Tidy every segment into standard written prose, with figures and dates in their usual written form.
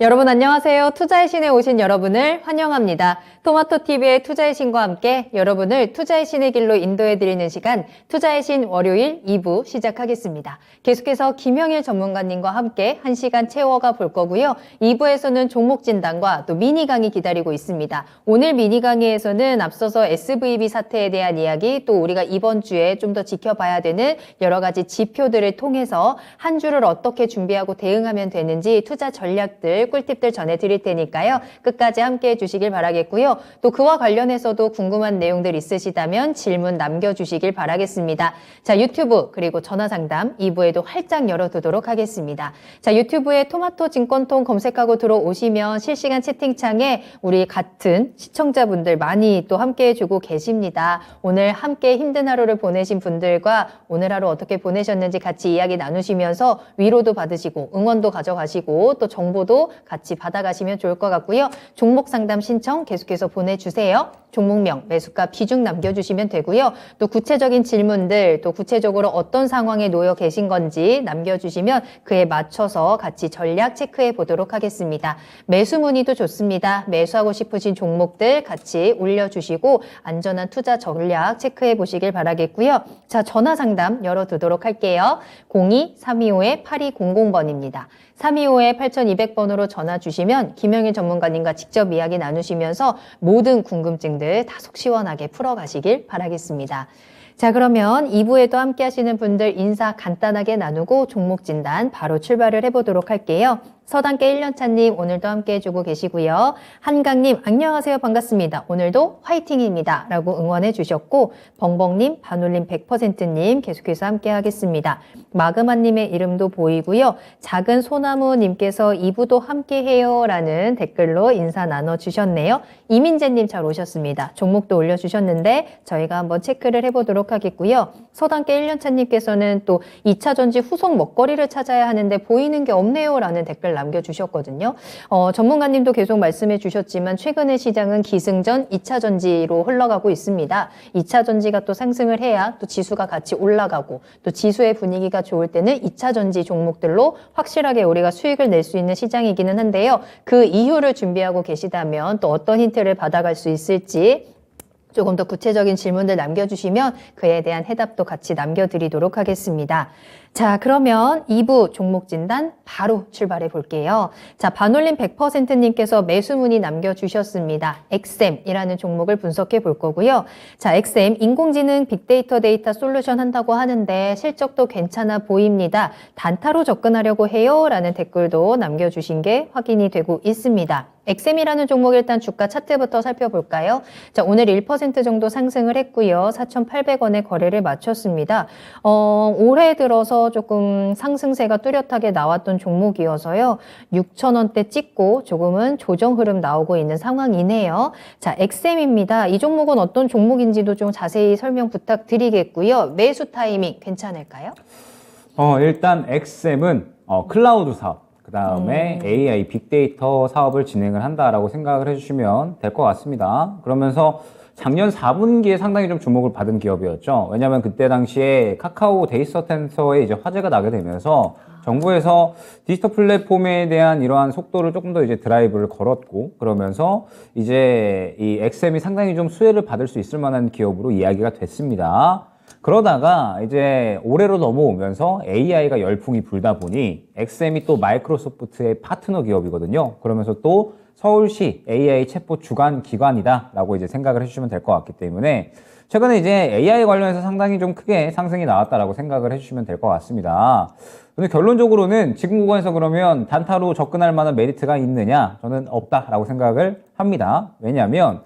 여러분 안녕하세요. 투자의 신에 오신 여러분을 환영합니다. 토마토TV의 투자의 신과 함께 여러분을 투자의 신의 길로 인도해드리는 시간 투자의 신 월요일 2부 시작하겠습니다. 계속해서 김영일 전문가님과 함께 1시간 채워가 볼 거고요. 2부에서는 종목 진단과 또 미니 강의 기다리고 있습니다. 오늘 미니 강의에서는 앞서서 SVB 사태에 대한 이야기 또 우리가 이번 주에 좀 더 지켜봐야 되는 여러 가지 지표들을 통해서 한 주를 어떻게 준비하고 대응하면 되는지 투자 전략들 꿀팁들 전해드릴 테니까요. 끝까지 함께 해주시길 바라겠고요. 또 그와 관련해서도 궁금한 내용들 있으시다면 질문 남겨주시길 바라겠습니다. 자, 유튜브 그리고 전화상담 2부에도 활짝 열어두도록 하겠습니다. 자, 유튜브에 토마토 증권통 검색하고 들어오시면 실시간 채팅창에 우리 같은 시청자분들 많이 또 함께 해주고 계십니다. 오늘 함께 힘든 하루를 보내신 분들과 오늘 하루 어떻게 보내셨는지 같이 이야기 나누시면서 위로도 받으시고 응원도 가져가시고 또 정보도 같이 받아가시면 좋을 것 같고요. 종목 상담 신청 계속해서 보내주세요. 종목명, 매수가, 비중 남겨주시면 되고요. 또 구체적인 질문들, 또 구체적으로 어떤 상황에 놓여 계신 건지 남겨주시면 그에 맞춰서 같이 전략 체크해 보도록 하겠습니다. 매수 문의도 좋습니다. 매수하고 싶으신 종목들 같이 올려주시고 안전한 투자 전략 체크해 보시길 바라겠고요. 자, 전화 상담 열어두도록 할게요. 02-325-8200번입니다. 325-8200번으로 전화 주시면 김영일 전문가님과 직접 이야기 나누시면서 모든 궁금증들 다 속 시원하게 풀어가시길 바라겠습니다. 자, 그러면 2부에도 함께 하시는 분들 인사 간단하게 나누고 종목 진단 바로 출발을 해보도록 할게요. 서단계 1년차님 오늘도 함께 해주고 계시고요. 한강님 안녕하세요 반갑습니다. 오늘도 화이팅입니다 라고 응원해 주셨고 벙벙님 반올림 100%님 계속해서 함께 하겠습니다. 마그마님의 이름도 보이고요. 작은 소나무님께서 2부도 함께 해요 라는 댓글로 인사 나눠주셨네요. 이민재님 잘 오셨습니다. 종목도 올려주셨는데 저희가 한번 체크를 해보도록 하겠고요. 서단계 1년차님께서는 또 2차 전지 후속 먹거리를 찾아야 하는데 보이는 게 없네요 라는 댓글 남겨주셨거든요. 전문가님도 계속 말씀해 주셨지만 최근의 시장은 기승전 2차 전지로 흘러가고 있습니다. 2차 전지가 또 상승을 해야 또 지수가 같이 올라가고 또 지수의 분위기가 좋을 때는 2차 전지 종목들로 확실하게 우리가 수익을 낼 수 있는 시장이기는 한데요. 그 이유를 준비하고 계시다면 또 어떤 힌트를 받아갈 수 있을지 조금 더 구체적인 질문들 남겨주시면 그에 대한 해답도 같이 남겨드리도록 하겠습니다. 자, 그러면 2부 종목 진단 바로 출발해 볼게요. 자, 반올림 100%님께서 매수 문의 남겨주셨습니다. 엑셈이라는 종목을 분석해 볼 거고요. 자, 엑셈 인공지능 빅데이터 데이터 솔루션 한다고 하는데 실적도 괜찮아 보입니다. 단타로 접근하려고 해요 라는 댓글도 남겨주신 게 확인이 되고 있습니다. 엑셈이라는 종목 일단 주가 차트부터 살펴볼까요? 자, 오늘 1% 정도 상승을 했고요. 4,800원에 거래를 마쳤습니다. 올해 들어서 조금 상승세가 뚜렷하게 나왔던 종목이어서요. 6,000원대 찍고 조금은 조정 흐름 나오고 있는 상황이네요. 자, 엑셈입니다. 이 종목은 어떤 종목인지도 좀 자세히 설명 부탁드리겠고요. 매수 타이밍 괜찮을까요? 일단 엑셈은 클라우드 사업 그 다음에 AI 빅데이터 사업을 진행을 한다라고 생각을 해주시면 될 것 같습니다. 그러면서 작년 4분기에 상당히 좀 주목을 받은 기업이었죠. 왜냐하면 그때 당시에 카카오 데이터 센터에 이제 화제가 나게 되면서 정부에서 디지털 플랫폼에 대한 이러한 속도를 조금 더 이제 드라이브를 걸었고 그러면서 이제 이 엑셈이 상당히 좀 수혜를 받을 수 있을 만한 기업으로 이야기가 됐습니다. 그러다가 이제 올해로 넘어오면서 AI가 열풍이 불다 보니 엑셈이 또 마이크로소프트의 파트너 기업이거든요. 그러면서 또 서울시 AI 챗봇 주관 기관이다 라고 이제 생각을 해주시면 될 것 같기 때문에 최근에 이제 AI 관련해서 상당히 좀 크게 상승이 나왔다라고 생각을 해주시면 될 것 같습니다. 근데 결론적으로는 지금 구간에서 그러면 단타로 접근할 만한 메리트가 있느냐? 저는 없다라고 생각을 합니다. 왜냐하면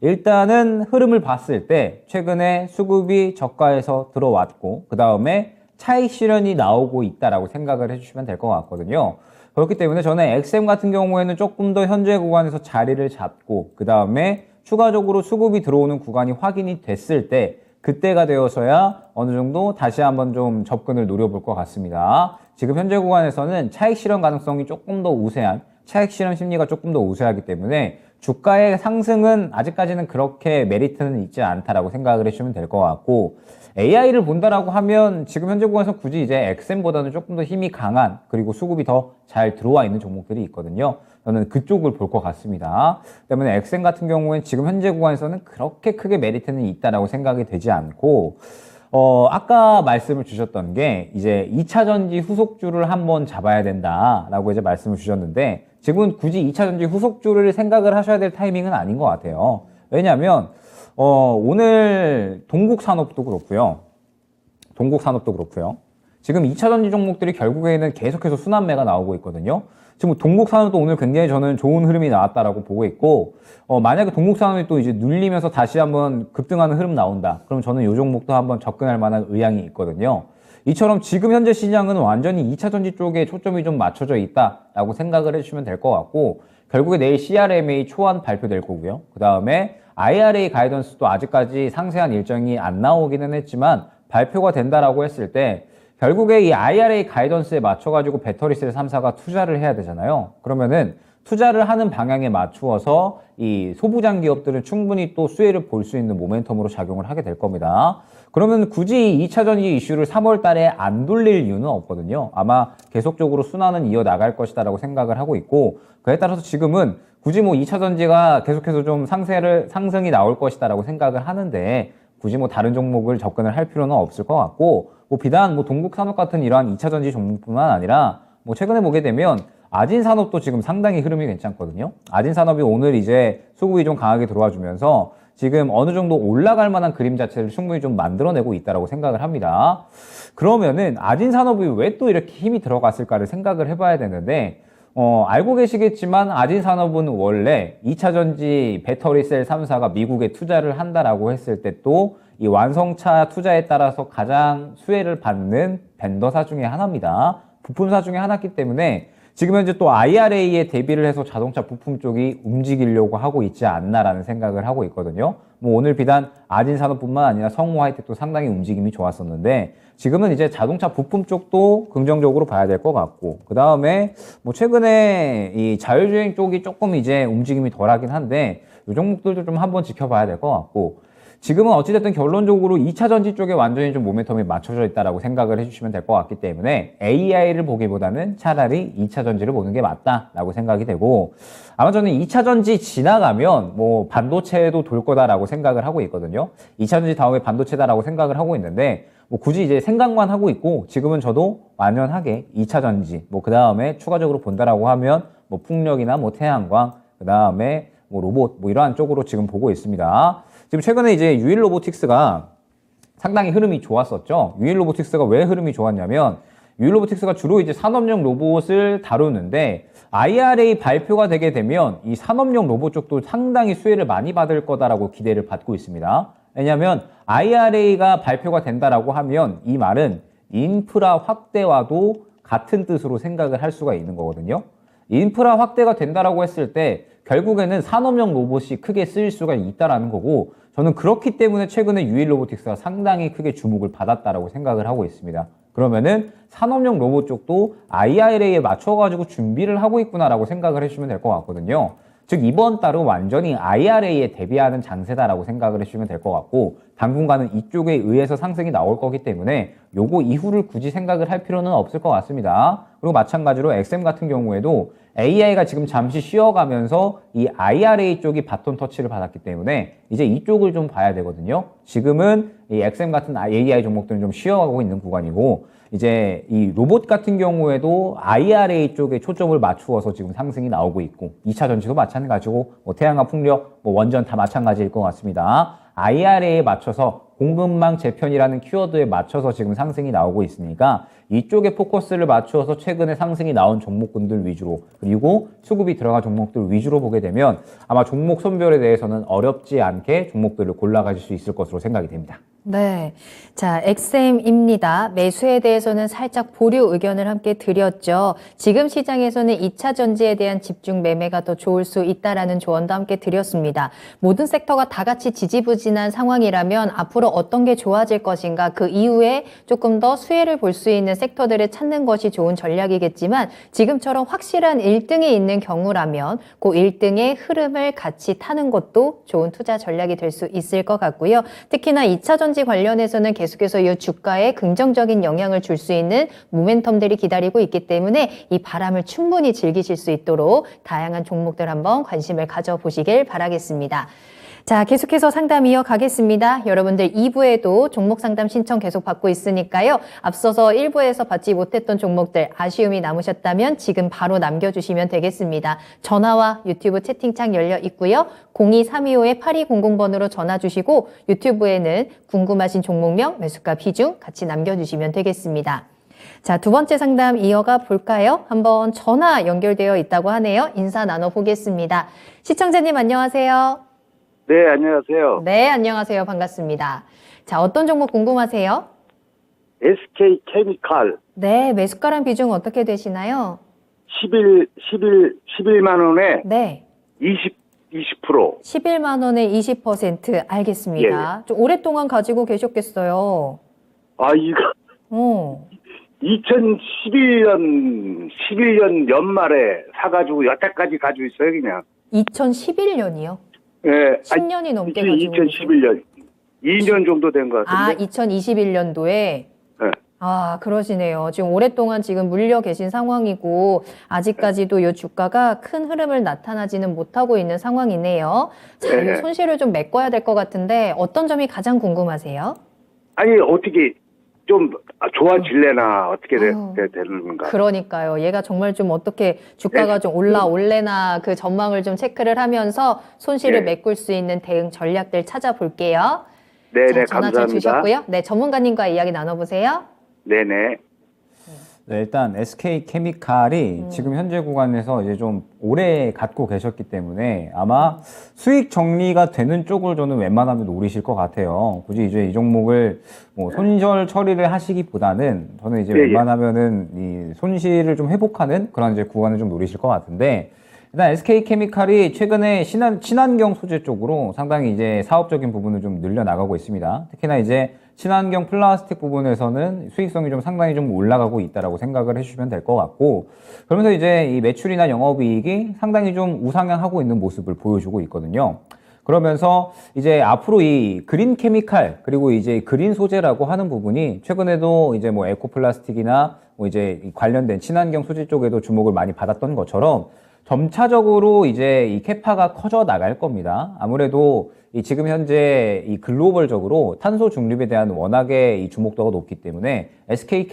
일단은 흐름을 봤을 때 최근에 수급이 저가에서 들어왔고 그 다음에 차익 실현이 나오고 있다라고 생각을 해주시면 될 것 같거든요. 그렇기 때문에 저는 엑셈 같은 경우에는 조금 더 현재 구간에서 자리를 잡고 그 다음에 추가적으로 수급이 들어오는 구간이 확인이 됐을 때 그때가 되어서야 어느 정도 다시 한번 좀 접근을 노려볼 것 같습니다. 지금 현재 구간에서는 차익 실현 가능성이 조금 더 우세한 차익 실현 심리가 조금 더 우세하기 때문에 주가의 상승은 아직까지는 그렇게 메리트는 있지 않다라고 생각을 해주시면 될 것 같고, AI를 본다라고 하면 지금 현재 구간에서 굳이 이제 XM보다는 조금 더 힘이 강한, 그리고 수급이 더 잘 들어와 있는 종목들이 있거든요. 저는 그쪽을 볼 것 같습니다. 때문에 XM 같은 경우에는 지금 현재 구간에서는 그렇게 크게 메리트는 있다라고 생각이 되지 않고, 아까 말씀을 주셨던 게 이제 2차 전지 후속주를 한번 잡아야 된다라고 이제 말씀을 주셨는데, 지금은 굳이 2차 전지 후속주를 생각을 하셔야 될 타이밍은 아닌 것 같아요. 왜냐하면 오늘 동국산업도 그렇고요. 지금 2차 전지 종목들이 결국에는 계속해서 순환매가 나오고 있거든요. 지금 동국산업도 오늘 굉장히 저는 좋은 흐름이 나왔다라고 보고 있고, 만약에 동국산업이 또 이제 눌리면서 다시 한번 급등하는 흐름 나온다. 그럼 저는 이 종목도 한번 접근할 만한 의향이 있거든요. 이처럼 지금 현재 시장은 완전히 2차 전지 쪽에 초점이 좀 맞춰져 있다라고 생각을 해주시면 될 것 같고, 결국에 내일 CRMA 초안 발표될 거고요. 그 다음에 IRA 가이던스도 아직까지 상세한 일정이 안 나오기는 했지만 발표가 된다라고 했을 때 결국에 이 IRA 가이던스에 맞춰가지고 배터리셀 3사가 투자를 해야 되잖아요. 그러면은 투자를 하는 방향에 맞추어서 이 소부장 기업들은 충분히 또 수혜를 볼 수 있는 모멘텀으로 작용을 하게 될 겁니다. 그러면 굳이 2차 전지 이슈를 3월 달에 안 돌릴 이유는 없거든요. 아마 계속적으로 순환은 이어나갈 것이다라고 생각을 하고 있고, 그에 따라서 지금은 굳이 뭐 2차 전지가 계속해서 좀 상승이 나올 것이다라고 생각을 하는데, 굳이 뭐 다른 종목을 접근을 할 필요는 없을 것 같고, 뭐 비단 뭐 동국산업 같은 이러한 2차 전지 종목뿐만 아니라 뭐 최근에 보게 되면 아진산업도 지금 상당히 흐름이 괜찮거든요. 아진산업이 오늘 이제 수급이 좀 강하게 들어와 주면서 지금 어느 정도 올라갈 만한 그림 자체를 충분히 좀 만들어내고 있다라고 생각을 합니다. 그러면은 아진산업이 왜 또 이렇게 힘이 들어갔을까를 생각을 해봐야 되는데, 알고 계시겠지만 아진산업은 원래 2차 전지 배터리셀 3사가 미국에 투자를 한다라고 했을 때 또 이 완성차 투자에 따라서 가장 수혜를 받는 벤더사 중에 하나입니다. 부품사 중에 하나이기 때문에 지금 현재 또 IRA에 대비를 해서 자동차 부품 쪽이 움직이려고 하고 있지 않나라는 생각을 하고 있거든요. 뭐 오늘 비단 아진산업뿐만 아니라 성우하이텍도 상당히 움직임이 좋았었는데, 지금은 이제 자동차 부품 쪽도 긍정적으로 봐야 될 것 같고, 그 다음에 뭐 최근에 이 자율주행 쪽이 조금 이제 움직임이 덜하긴 한데, 이 종목들도 좀 한번 지켜봐야 될 것 같고, 지금은 어찌됐든 결론적으로 2차 전지 쪽에 완전히 좀 모멘텀이 맞춰져 있다라고 생각을 해주시면 될 것 같기 때문에 AI를 보기보다는 차라리 2차 전지를 보는 게 맞다라고 생각이 되고, 아마 저는 2차 전지 지나가면 뭐 반도체도 돌 거다라고 생각을 하고 있거든요. 2차 전지 다음에 반도체다라고 생각을 하고 있는데, 뭐 굳이 이제 생각만 하고 있고, 지금은 저도 완연하게 2차 전지, 뭐 그 다음에 추가적으로 본다라고 하면 뭐 풍력이나 뭐 태양광, 그 다음에 뭐 로봇, 뭐 이러한 쪽으로 지금 보고 있습니다. 지금 최근에 이제 유일로보틱스가 상당히 흐름이 좋았었죠. 유일로보틱스가 왜 흐름이 좋았냐면, 유일로보틱스가 주로 이제 산업용 로봇을 다루는데, IRA 발표가 되게 되면 이 산업용 로봇 쪽도 상당히 수혜를 많이 받을 거다라고 기대를 받고 있습니다. 왜냐하면 IRA가 발표가 된다라고 하면 이 말은 인프라 확대와도 같은 뜻으로 생각을 할 수가 있는 거거든요. 인프라 확대가 된다라고 했을 때 결국에는 산업용 로봇이 크게 쓰일 수가 있다라는 거고, 저는 그렇기 때문에 최근에 유일로보틱스가 상당히 크게 주목을 받았다라고 생각을 하고 있습니다. 그러면은 산업용 로봇 쪽도 IRA에 맞춰가지고 준비를 하고 있구나라고 생각을 해주시면 될 것 같거든요. 즉 이번 달은 완전히 IRA에 대비하는 장세다라고 생각을 해주시면 될 것 같고, 당분간은 이쪽에 의해서 상승이 나올 거기 때문에 요거 이후를 굳이 생각을 할 필요는 없을 것 같습니다. 그리고 마찬가지로 XM 같은 경우에도 AI가 지금 잠시 쉬어가면서 이 IRA 쪽이 바톤 터치를 받았기 때문에 이제 이쪽을 좀 봐야 되거든요. 지금은 이 XM 같은 AI 종목들은 좀 쉬어가고 있는 구간이고, 이제 이 로봇 같은 경우에도 IRA 쪽에 초점을 맞추어서 지금 상승이 나오고 있고, 2차 전지도 마찬가지고, 뭐 태양광, 풍력, 뭐 원전 다 마찬가지일 것 같습니다. IRA에 맞춰서 공급망 재편이라는 키워드에 맞춰서 지금 상승이 나오고 있으니까 이쪽에 포커스를 맞추어서 최근에 상승이 나온 종목군들 위주로, 그리고 수급이 들어간 종목들 위주로 보게 되면 아마 종목 선별에 대해서는 어렵지 않게 종목들을 골라가실 수 있을 것으로 생각이 됩니다. 네. 자, 엑셈입니다. 매수에 대해서는 살짝 보류 의견을 함께 드렸죠. 지금 시장에서는 2차 전지에 대한 집중 매매가 더 좋을 수 있다라는 조언도 함께 드렸습니다. 모든 섹터가 다 같이 지지부진한 상황이라면 앞으로 어떤 게 좋아질 것인가, 그 이후에 조금 더 수혜를 볼 수 있는 섹터들을 찾는 것이 좋은 전략이겠지만 지금처럼 확실한 1등이 있는 경우라면 그 1등의 흐름을 같이 타는 것도 좋은 투자 전략이 될 수 있을 것 같고요. 특히나 2차 전지 관련해서는 계속해서 이 주가에 긍정적인 영향을 줄 수 있는 모멘텀들이 기다리고 있기 때문에 이 바람을 충분히 즐기실 수 있도록 다양한 종목들 한번 관심을 가져보시길 바라겠습니다. 자, 계속해서 상담 이어가겠습니다. 여러분들 2부에도 종목 상담 신청 계속 받고 있으니까요. 앞서서 1부에서 받지 못했던 종목들 아쉬움이 남으셨다면 지금 바로 남겨주시면 되겠습니다. 전화와 유튜브 채팅창 열려 있고요. 02-325-8200번으로 전화 주시고 유튜브에는 궁금하신 종목명, 매수가 비중 같이 남겨주시면 되겠습니다. 자, 두 번째 상담 이어가 볼까요? 한번 전화 연결되어 있다고 하네요. 인사 나눠보겠습니다. 시청자님 안녕하세요. 네, 안녕하세요. 네, 안녕하세요. 반갑습니다. 자, 어떤 종목 궁금하세요? SK 케미칼 네, 매수가랑 비중 어떻게 되시나요? 11만 원에 네, 20%. 11만 원에 20% 알겠습니다. 좀 오랫동안 가지고 계셨겠어요. 아, 이거 어, 11년 연말에 사가지고 여태까지 가지고 있어요, 그냥. 2011년이요? 예. 10년이 넘게 가지고 2011년. 2년 정도 된 것 아, 같은데. 2021년도에? 예. 아, 그러시네요. 지금 오랫동안 지금 물려 계신 상황이고, 아직까지도 이 주가가 큰 흐름을 나타나지는 못하고 있는 상황이네요. 자, 네. 이 손실을 좀 메꿔야 될 것 같은데, 어떤 점이 가장 궁금하세요? 아니, 어떻게 좀 좋아질래나, 어떻게 아유, 되는 건가. 그러니까요. 얘가 정말 좀 어떻게 주가가 좀 올래나 그 전망을 좀 체크를 하면서 손실을 네. 메꿀 수 있는 대응 전략들 찾아볼게요. 네네, 자, 전화 잘 감사합니다. 주셨고요. 네, 전문가님과 이야기 나눠보세요. 네네. 네, 일단 SK 케미칼이 지금 현재 구간에서 이제 좀 오래 갖고 계셨기 때문에 아마 수익 정리가 되는 쪽을 저는 웬만하면 노리실 것 같아요. 굳이 이제 이 종목을 뭐 손절 처리를 하시기보다는 저는 이제 예, 예. 웬만하면은 이 손실을 좀 회복하는 그런 이제 구간을 좀 노리실 것 같은데, 일단 SK 케미칼이 최근에 친환경 소재 쪽으로 상당히 이제 사업적인 부분을 좀 늘려나가고 있습니다. 특히나 이제 친환경 플라스틱 부분에서는 수익성이 좀 상당히 좀 올라가고 있다라고 생각을 해주시면 될 것 같고, 그러면서 이제 이 매출이나 영업이익이 상당히 좀 우상향하고 있는 모습을 보여주고 있거든요. 그러면서 이제 앞으로 이 그린 케미칼 그리고 이제 그린 소재라고 하는 부분이 최근에도 이제 뭐 에코 플라스틱이나 뭐 이제 관련된 친환경 소재 쪽에도 주목을 많이 받았던 것처럼 점차적으로 이제 이 캐파가 커져 나갈 겁니다. 아무래도 이 지금 현재 이 글로벌적으로 탄소 중립에 대한 워낙에 이 주목도가 높기 때문에 SK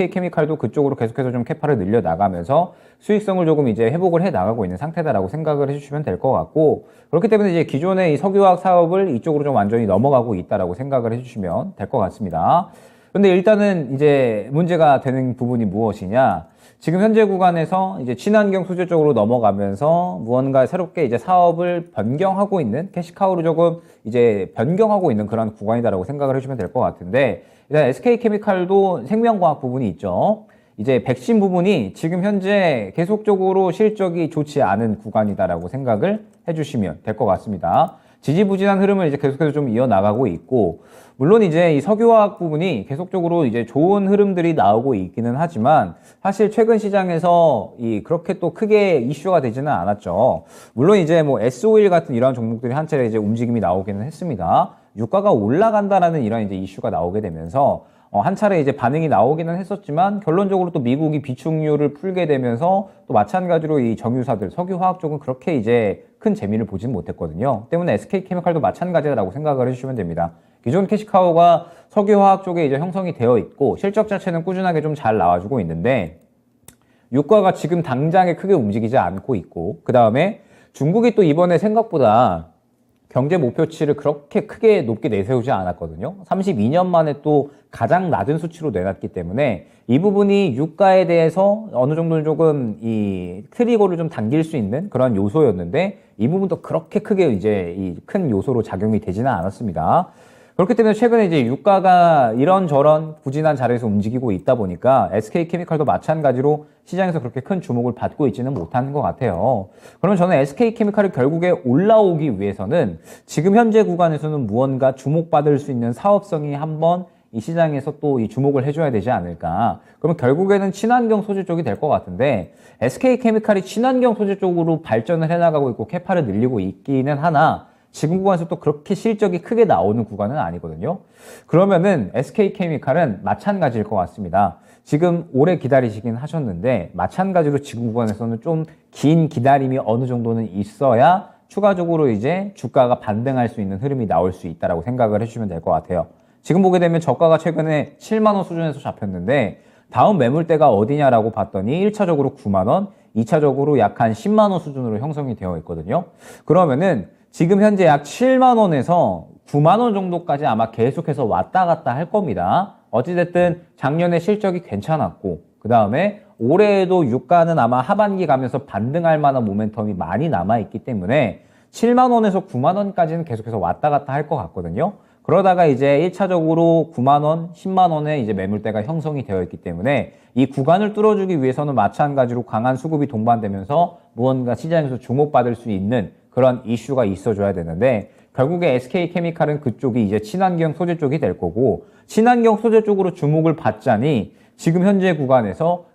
케미칼도 그쪽으로 계속해서 좀 캐파를 늘려 나가면서 수익성을 조금 이제 회복을 해 나가고 있는 상태다라고 생각을 해주시면 될 것 같고, 그렇기 때문에 이제 기존의 이 석유화학 사업을 이쪽으로 좀 완전히 넘어가고 있다라고 생각을 해주시면 될 것 같습니다. 근데 일단은 이제 문제가 되는 부분이 무엇이냐? 지금 현재 구간에서 이제 친환경 소재 쪽으로 넘어가면서 무언가 새롭게 이제 사업을 변경하고 있는, 캐시카우로 조금 이제 변경하고 있는 그런 구간이다라고 생각을 해주시면 될 것 같은데, 일단 SK 케미칼도 생명과학 부분이 있죠. 이제 백신 부분이 지금 현재 계속적으로 실적이 좋지 않은 구간이다라고 생각을 해주시면 될 것 같습니다. 지지부진한 흐름을 이제 계속해서 좀 이어나가고 있고, 물론 이제 이 석유화학 부분이 계속적으로 이제 좋은 흐름들이 나오고 있기는 하지만 사실 최근 시장에서 이 그렇게 또 크게 이슈가 되지는 않았죠. 물론 이제 뭐 S-오일 같은 이런 종목들이 한 차례 이제 움직임이 나오기는 했습니다. 유가가 올라간다라는 이런 이제 이슈가 나오게 되면서 한 차례 이제 반응이 나오기는 했었지만 결론적으로 또 미국이 비축유를 풀게 되면서 또 마찬가지로 이 정유사들, 석유화학 쪽은 그렇게 이제 큰 재미를 보지는 못했거든요. 때문에 SK케미칼도 마찬가지라고 생각을 해주시면 됩니다. 기존 캐시카우가 석유화학 쪽에 이제 형성이 되어 있고 실적 자체는 꾸준하게 좀 잘 나와주고 있는데 유가가 지금 당장에 크게 움직이지 않고 있고, 그 다음에 중국이 또 이번에 생각보다 경제 목표치를 그렇게 크게 높게 내세우지 않았거든요. 32년 만에 또 가장 낮은 수치로 내놨기 때문에 이 부분이 유가에 대해서 어느 정도는 조금 이 트리거를 좀 당길 수 있는 그런 요소였는데 이 부분도 그렇게 크게 이제 이 큰 요소로 작용이 되지는 않았습니다. 그렇기 때문에 최근에 이제 유가가 이런저런 부진한 자리에서 움직이고 있다 보니까 SK케미칼도 마찬가지로 시장에서 그렇게 큰 주목을 받고 있지는 못하는 것 같아요. 그러면 저는 SK케미칼이 결국에 올라오기 위해서는 지금 현재 구간에서는 무언가 주목받을 수 있는 사업성이 한번 이 시장에서 또 이 주목을 해줘야 되지 않을까. 그러면 결국에는 친환경 소재 쪽이 될 것 같은데 SK케미칼이 친환경 소재 쪽으로 발전을 해나가고 있고 캐파를 늘리고 있기는 하나 지금 구간에서 또 그렇게 실적이 크게 나오는 구간은 아니거든요. 그러면은 SK케미칼은 마찬가지일 것 같습니다. 지금 오래 기다리시긴 하셨는데 마찬가지로 지금 구간에서는 좀 긴 기다림이 어느 정도는 있어야 추가적으로 이제 주가가 반등할 수 있는 흐름이 나올 수 있다라고 생각을 해주시면 될 것 같아요. 지금 보게 되면 저가가 최근에 7만 원 수준에서 잡혔는데 다음 매물대가 어디냐라고 봤더니 1차적으로 9만 원, 2차적으로 약 한 10만 원 수준으로 형성이 되어 있거든요. 그러면은 지금 현재 약 7만 원에서 9만 원 정도까지 아마 계속해서 왔다 갔다 할 겁니다. 어찌됐든 작년에 실적이 괜찮았고 그 다음에 올해에도 유가는 아마 하반기 가면서 반등할 만한 모멘텀이 많이 남아있기 때문에 7만 원에서 9만 원까지는 계속해서 왔다 갔다 할 것 같거든요. 그러다가 이제 1차적으로 9만 원, 10만 원에 이제 매물대가 형성이 되어 있기 때문에 이 구간을 뚫어주기 위해서는 마찬가지로 강한 수급이 동반되면서 무언가 시장에서 주목받을 수 있는 그런 이슈가 있어줘야 되는데 결국에 SK케미칼은 그쪽이 이제 친환경 소재 쪽이 될 거고 친환경 소재 쪽으로 주목을 받자니 지금 현재 구간에서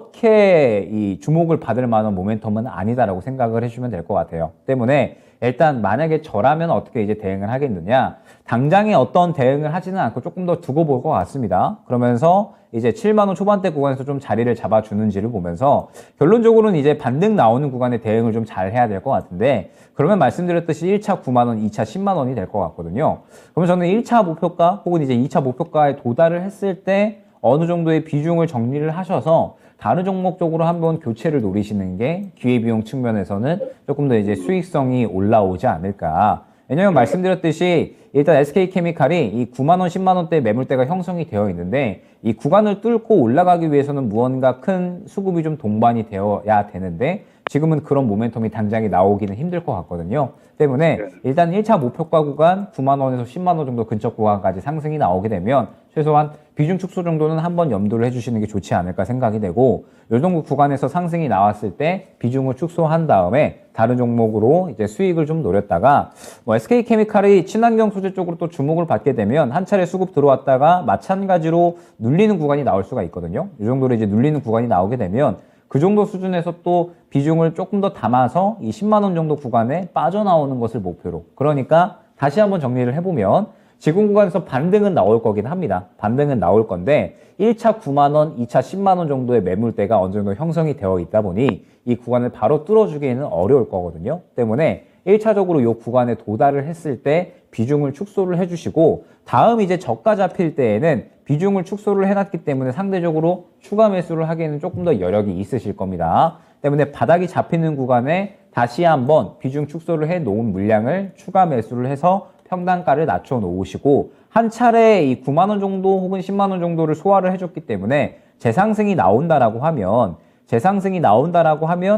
그렇게 이 주목을 받을 만한 모멘텀은 아니다라고 생각을 해주시면 될 것 같아요. 때문에 일단 만약에 저라면 어떻게 이제 대응을 하겠느냐 당장에 어떤 대응을 하지는 않고 조금 더 두고 볼 것 같습니다. 그러면서 이제 7만 원 초반대 구간에서 좀 자리를 잡아주는지를 보면서 결론적으로는 이제 반등 나오는 구간에 대응을 좀 잘 해야 될 것 같은데 그러면 말씀드렸듯이 1차 9만 원, 2차 10만 원이 될 것 같거든요. 그러면 저는 1차 목표가 혹은 이제 2차 목표가에 도달을 했을 때 어느 정도의 비중을 정리를 하셔서 다른 종목 쪽으로 한번 교체를 노리시는 게 기회비용 측면에서는 조금 더 이제 수익성이 올라오지 않을까. 왜냐면 말씀드렸듯이 일단 SK케미칼이 이 9만 원, 10만 원대 매물대가 형성이 되어 있는데 이 구간을 뚫고 올라가기 위해서는 무언가 큰 수급이 좀 동반이 되어야 되는데 지금은 그런 모멘텀이 당장에 나오기는 힘들 것 같거든요. 때문에 일단 1차 목표가 구간 9만 원에서 10만 원 정도 근처 구간까지 상승이 나오게 되면 최소한 비중 축소 정도는 한번 염두를 해주시는 게 좋지 않을까 생각이 되고 요 정도 구간에서 상승이 나왔을 때 비중을 축소한 다음에 다른 종목으로 이제 수익을 좀 노렸다가 뭐 SK케미칼이 친환경 소재 쪽으로 또 주목을 받게 되면 한 차례 수급 들어왔다가 마찬가지로 눌리는 구간이 나올 수가 있거든요. 이 정도로 이제 눌리는 구간이 나오게 되면 그 정도 수준에서 또 비중을 조금 더 담아서 이 10만 원 정도 구간에 빠져나오는 것을 목표로 그러니까 다시 한번 정리를 해보면 지금 구간에서 반등은 나올 거긴 합니다. 반등은 나올 건데 1차 9만 원, 2차 10만 원 정도의 매물대가 어느 정도 형성이 되어 있다 보니 이 구간을 바로 뚫어주기에는 어려울 거거든요. 때문에 1차적으로 이 구간에 도달을 했을 때 비중을 축소를 해주시고 다음 이제 저가 잡힐 때에는 비중을 축소를 해놨기 때문에 상대적으로 추가 매수를 하기에는 조금 더 여력이 있으실 겁니다. 때문에 바닥이 잡히는 구간에 다시 한번 비중 축소를 해 놓은 물량을 추가 매수를 해서 평단가를 낮춰 놓으시고 한 차례 이 9만 원 정도 혹은 10만 원 정도를 소화를 해줬기 때문에 재상승이 나온다라고 하면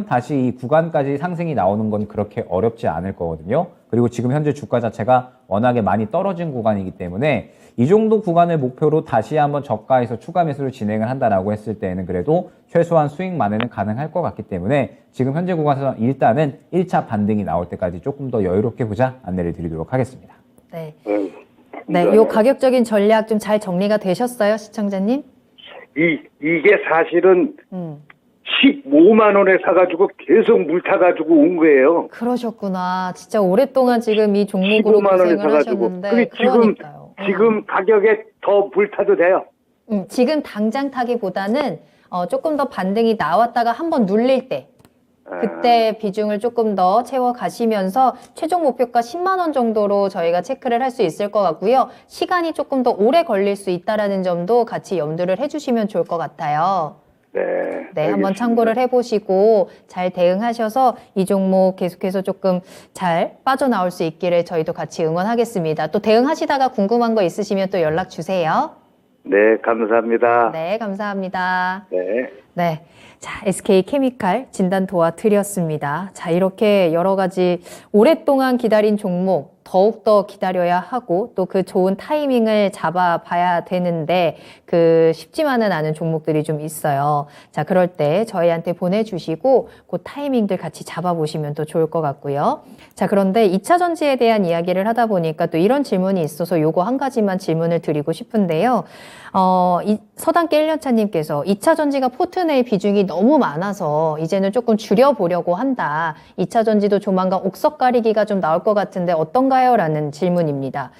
다시 이 구간까지 상승이 나오는 건 그렇게 어렵지 않을 거거든요. 그리고 지금 현재 주가 자체가 워낙에 많이 떨어진 구간이기 때문에 이 정도 구간을 목표로 다시 한번 저가에서 추가 매수를 진행을 한다라고 했을 때에는 그래도 최소한 수익 만회는 가능할 것 같기 때문에 지금 현재 구간에서 일단은 1차 반등이 나올 때까지 조금 더 여유롭게 보자 안내를 드리도록 하겠습니다. 네. 네, 요 가격적인 전략 좀 잘 정리가 되셨어요, 시청자님? 이게 사실은 15만 원에 사가지고 계속 물 타가지고 온 거예요. 그러셨구나. 진짜 오랫동안 지금 이 종목으로 15만 원에 고생을 사가지고. 하셨는데 그러니까요. 지금 가격에 더 물 타도 돼요. 지금 당장 타기보다는 조금 더 반등이 나왔다가 한번 눌릴 때 그때 비중을 조금 더 채워 가시면서 최종 목표가 10만 원 정도로 저희가 체크를 할 수 있을 것 같고요. 시간이 조금 더 오래 걸릴 수 있다라는 점도 같이 염두를 해주시면 좋을 것 같아요. 네. 네, 한번 참고를 해보시고 잘 대응하셔서 이 종목 계속해서 조금 잘 빠져나올 수 있기를 저희도 같이 응원하겠습니다. 또 대응하시다가 궁금한 거 있으시면 또 연락 주세요. 네, 감사합니다. 네, 감사합니다. 네. 네. 자, SK케미칼 진단 도와드렸습니다. 자, 이렇게 여러 가지 오랫동안 기다린 종목 더욱더 기다려야 하고 또 그 좋은 타이밍을 잡아봐야 되는데 그 쉽지만은 않은 종목들이 좀 있어요. 자, 그럴 때 저희한테 보내주시고 그 타이밍들 같이 잡아보시면 또 좋을 것 같고요. 자, 그런데 2차 전지에 대한 이야기를 하다 보니까 또 이런 질문이 있어서 요거 한 가지만 질문을 드리고 싶은데요. 서당계 1년차님께서 2차 전지가 포트 내의 비중이 너무 많아서 이제는 조금 줄여보려고 한다. 2차 전지도 조만간 옥석 가리기가 좀 나올 것 같은데 어떤가요? 라는 질문입니다.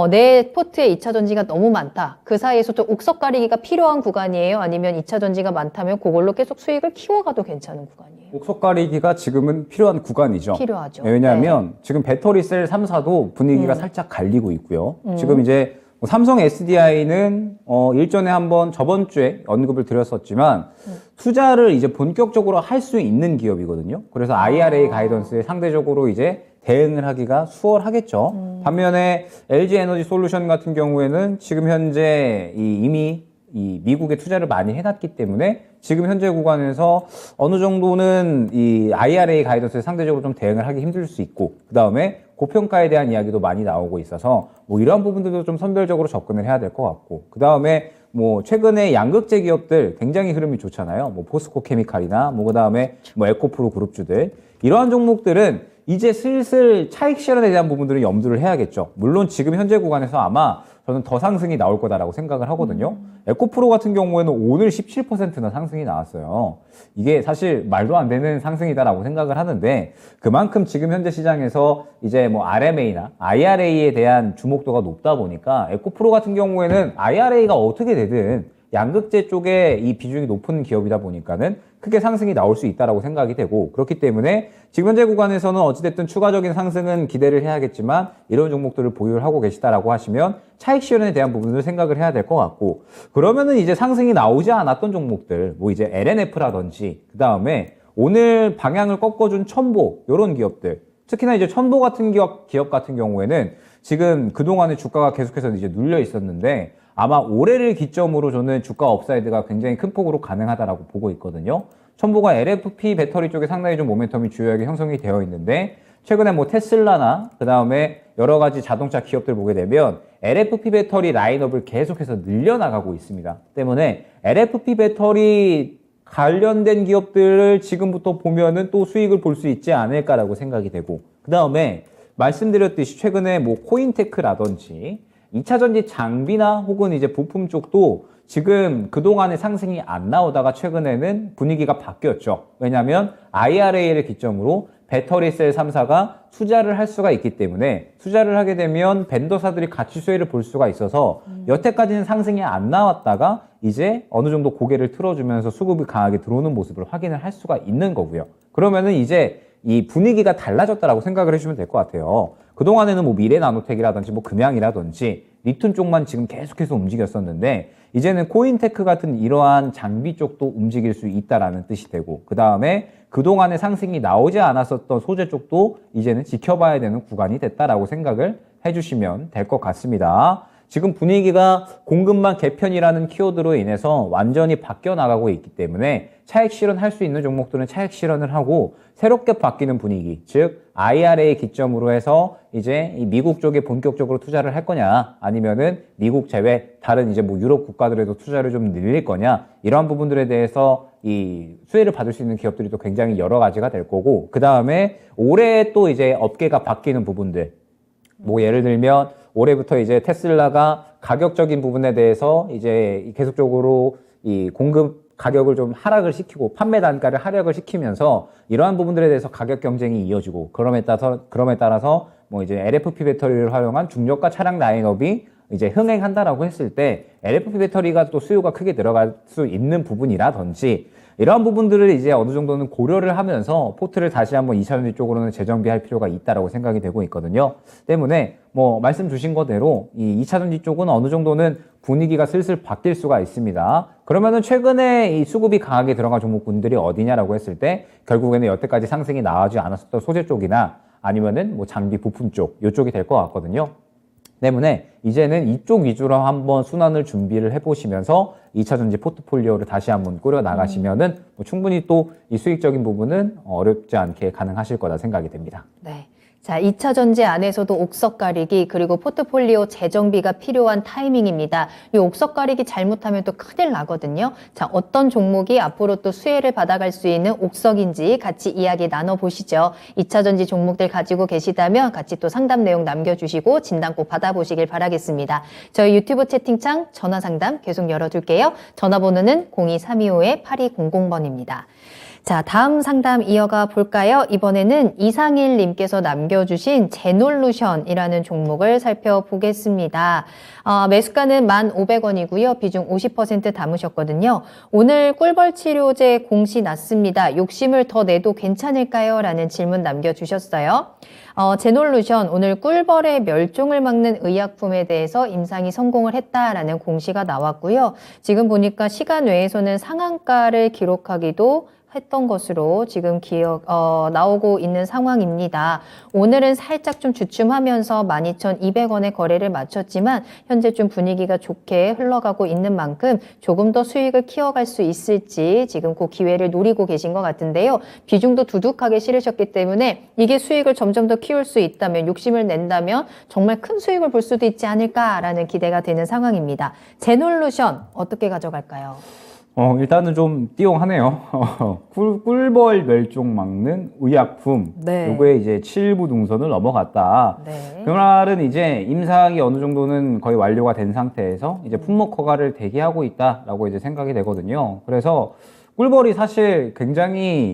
내 포트에 2차 전지가 너무 많다. 그 사이에서도 옥석 가리기가 필요한 구간이에요? 아니면 2차 전지가 많다면 그걸로 계속 수익을 키워가도 괜찮은 구간이에요? 옥석 가리기가 지금은 필요한 구간이죠. 필요하죠. 왜냐하면 지금 배터리셀 3사도 분위기가 살짝 갈리고 있고요. 지금 이제 삼성 SDI는 일전에 한번 저번 주에 언급을 드렸었지만 투자를 이제 본격적으로 할 수 있는 기업이거든요. 그래서 IRA 가이던스에 상대적으로 이제 대응을 하기가 수월하겠죠. 반면에 LG 에너지 솔루션 같은 경우에는 지금 현재 이미 미국에 투자를 많이 해놨기 때문에 지금 현재 구간에서 어느 정도는 이 IRA 가이던스에 상대적으로 좀 대응을 하기 힘들 수 있고, 그 다음에 고평가에 대한 이야기도 많이 나오고 있어서 뭐 이러한 부분들도 좀 선별적으로 접근을 해야 될 것 같고, 그 다음에 뭐 최근에 양극재 기업들 굉장히 흐름이 좋잖아요. 뭐 포스코 케미칼이나 뭐 그다음에 뭐 에코프로 그룹주들, 이러한 종목들은 이제 슬슬 차익 실현에 대한 부분들을 염두를 해야겠죠. 물론 지금 현재 구간에서 아마 저는 더 상승이 나올 거다라고 생각을 하거든요. 에코프로 같은 경우에는 오늘 17%나 상승이 나왔어요. 이게 사실 말도 안 되는 상승이다라고 생각을 하는데, 그만큼 지금 현재 시장에서 이제 뭐 RMA나 IRA에 대한 주목도가 높다 보니까 에코프로 같은 경우에는 IRA가 어떻게 되든 양극재 쪽에 이 비중이 높은 기업이다 보니까는 크게 상승이 나올 수 있다라고 생각이 되고, 그렇기 때문에 지금 현재 구간에서는 어찌됐든 추가적인 상승은 기대를 해야겠지만 이런 종목들을 보유를 하고 계시다라고 하시면 차익 실현에 대한 부분을 생각을 해야 될 것 같고, 그러면은 이제 상승이 나오지 않았던 종목들, 뭐 이제 LNF라든지 그 다음에 오늘 방향을 꺾어준 첨보, 이런 기업들, 특히나 이제 첨보 같은 기업 같은 경우에는 지금 그동안에 주가가 계속해서 이제 눌려 있었는데 아마 올해를 기점으로 저는 주가 업사이드가 굉장히 큰 폭으로 가능하다라고 보고 있거든요. 첨보가 LFP 배터리 쪽에 상당히 좀 모멘텀이 주요하게 형성이 되어 있는데, 최근에 뭐 테슬라나 그 다음에 여러 가지 자동차 기업들 보게 되면 LFP 배터리 라인업을 계속해서 늘려나가고 있습니다. 때문에 LFP 배터리 관련된 기업들을 지금부터 보면은 또 수익을 볼 수 있지 않을까라고 생각이 되고, 그 다음에 말씀드렸듯이 최근에 뭐 코인테크라든지 2차 전지 장비나 혹은 이제 부품 쪽도 지금 그동안의 상승이 안 나오다가 최근에는 분위기가 바뀌었죠. 왜냐하면 IRA를 기점으로 배터리셀 3사가 투자를 할 수가 있기 때문에, 투자를 하게 되면 벤더사들이 가치 수혜를 볼 수가 있어서 여태까지는 상승이 안 나왔다가 이제 어느 정도 고개를 틀어주면서 수급이 강하게 들어오는 모습을 확인을 할 수가 있는 거고요. 그러면은 이제 이 분위기가 달라졌다라고 생각을 해주시면 될 것 같아요. 그동안에는 뭐 미래나노텍이라든지 뭐 금양이라든지 리튬 쪽만 지금 계속해서 움직였었는데, 이제는 코인테크 같은 이러한 장비 쪽도 움직일 수 있다라는 뜻이 되고, 그 다음에 그동안에 상승이 나오지 않았었던 소재 쪽도 이제는 지켜봐야 되는 구간이 됐다라고 생각을 해주시면 될 것 같습니다. 지금 분위기가 공급망 개편이라는 키워드로 인해서 완전히 바뀌어 나가고 있기 때문에 차익 실현할 수 있는 종목들은 차익 실현을 하고, 새롭게 바뀌는 분위기, 즉 IRA 기점으로 해서 이제 이 미국 쪽에 본격적으로 투자를 할 거냐, 아니면은 미국 제외 다른 이제 뭐 유럽 국가들에도 투자를 좀 늘릴 거냐, 이러한 부분들에 대해서 이 수혜를 받을 수 있는 기업들이 또 굉장히 여러 가지가 될 거고, 그 다음에 올해 또 이제 업계가 바뀌는 부분들, 뭐 예를 들면 올해부터 이제 테슬라가 가격적인 부분에 대해서 이제 계속적으로 이 공급 가격을 좀 하락을 시키고 판매 단가를 하락을 시키면서 이러한 부분들에 대해서 가격 경쟁이 이어지고, 그럼에 따라서 뭐 이제 LFP 배터리를 활용한 중저가 차량 라인업이 이제 흥행한다라고 했을 때 LFP 배터리가 또 수요가 크게 들어갈 수 있는 부분이라든지, 이러한 부분들을 이제 어느 정도는 고려를 하면서 포트를 다시 한번 2차전지 쪽으로는 재정비할 필요가 있다라고 생각이 되고 있거든요. 때문에 뭐 말씀 주신 거대로 이 2차전지 쪽은 어느 정도는 분위기가 슬슬 바뀔 수가 있습니다. 그러면은 최근에 이 수급이 강하게 들어간 종목군들이 어디냐라고 했을 때 결국에는 여태까지 상승이 나오지 않았었던 소재 쪽이나 아니면은 뭐 장비 부품 쪽, 이쪽이 될 것 같거든요. 때문에 이제는 이쪽 위주로 한번 순환을 준비를 해보시면서 2차전지 포트폴리오를 다시 한번 꾸려 나가시면은 뭐 충분히 또 이 수익적인 부분은 어렵지 않게 가능하실 거다 생각이 됩니다. 네. 자, 2차 전지 안에서도 옥석 가리기 그리고 포트폴리오 재정비가 필요한 타이밍입니다. 이 옥석 가리기 잘못하면 또 큰일 나거든요. 자, 어떤 종목이 앞으로 또 수혜를 받아갈 수 있는 옥석인지 같이 이야기 나눠보시죠. 2차 전지 종목들 가지고 계시다면 같이 또 상담 내용 남겨주시고 진단 꼭 받아보시길 바라겠습니다. 저희 유튜브 채팅창 전화 상담 계속 열어둘게요. 전화번호는 0232-8200번입니다. 자, 다음 상담 이어가 볼까요? 이번에는 이상일님께서 남겨주신 제놀루션이라는 종목을 살펴보겠습니다. 매수가는 1,500원이고요. 비중 50% 담으셨거든요. 오늘 꿀벌 치료제 공시 났습니다. 욕심을 더 내도 괜찮을까요? 라는 질문 남겨주셨어요. 제놀루션 오늘 꿀벌의 멸종을 막는 의약품에 대해서 임상이 성공을 했다라는 공시가 나왔고요. 지금 보니까 시간 외에서는 상한가를 기록하기도 했던 것으로 지금 나오고 있는 상황입니다. 오늘은 살짝 좀 주춤하면서 12,200원의 거래를 마쳤지만 현재 좀 분위기가 좋게 흘러가고 있는 만큼 조금 더 수익을 키워갈 수 있을지 지금 그 기회를 노리고 계신 것 같은데요. 비중도 두둑하게 실으셨기 때문에 이게 수익을 점점 더 키울 수 있다면 욕심을 낸다면 정말 큰 수익을 볼 수도 있지 않을까라는 기대가 되는 상황입니다. 제놀루션 어떻게 가져갈까요? 일단은 좀 띠용하네요. 꿀벌 멸종 막는 의약품. 네. 요거에 이제 7부 동선을 넘어갔다. 네. 그 말은 이제 임상이 어느 정도는 거의 완료가 된 상태에서 이제 품목 허가를 대기하고 있다라고 이제 생각이 되거든요. 그래서 꿀벌이 사실 굉장히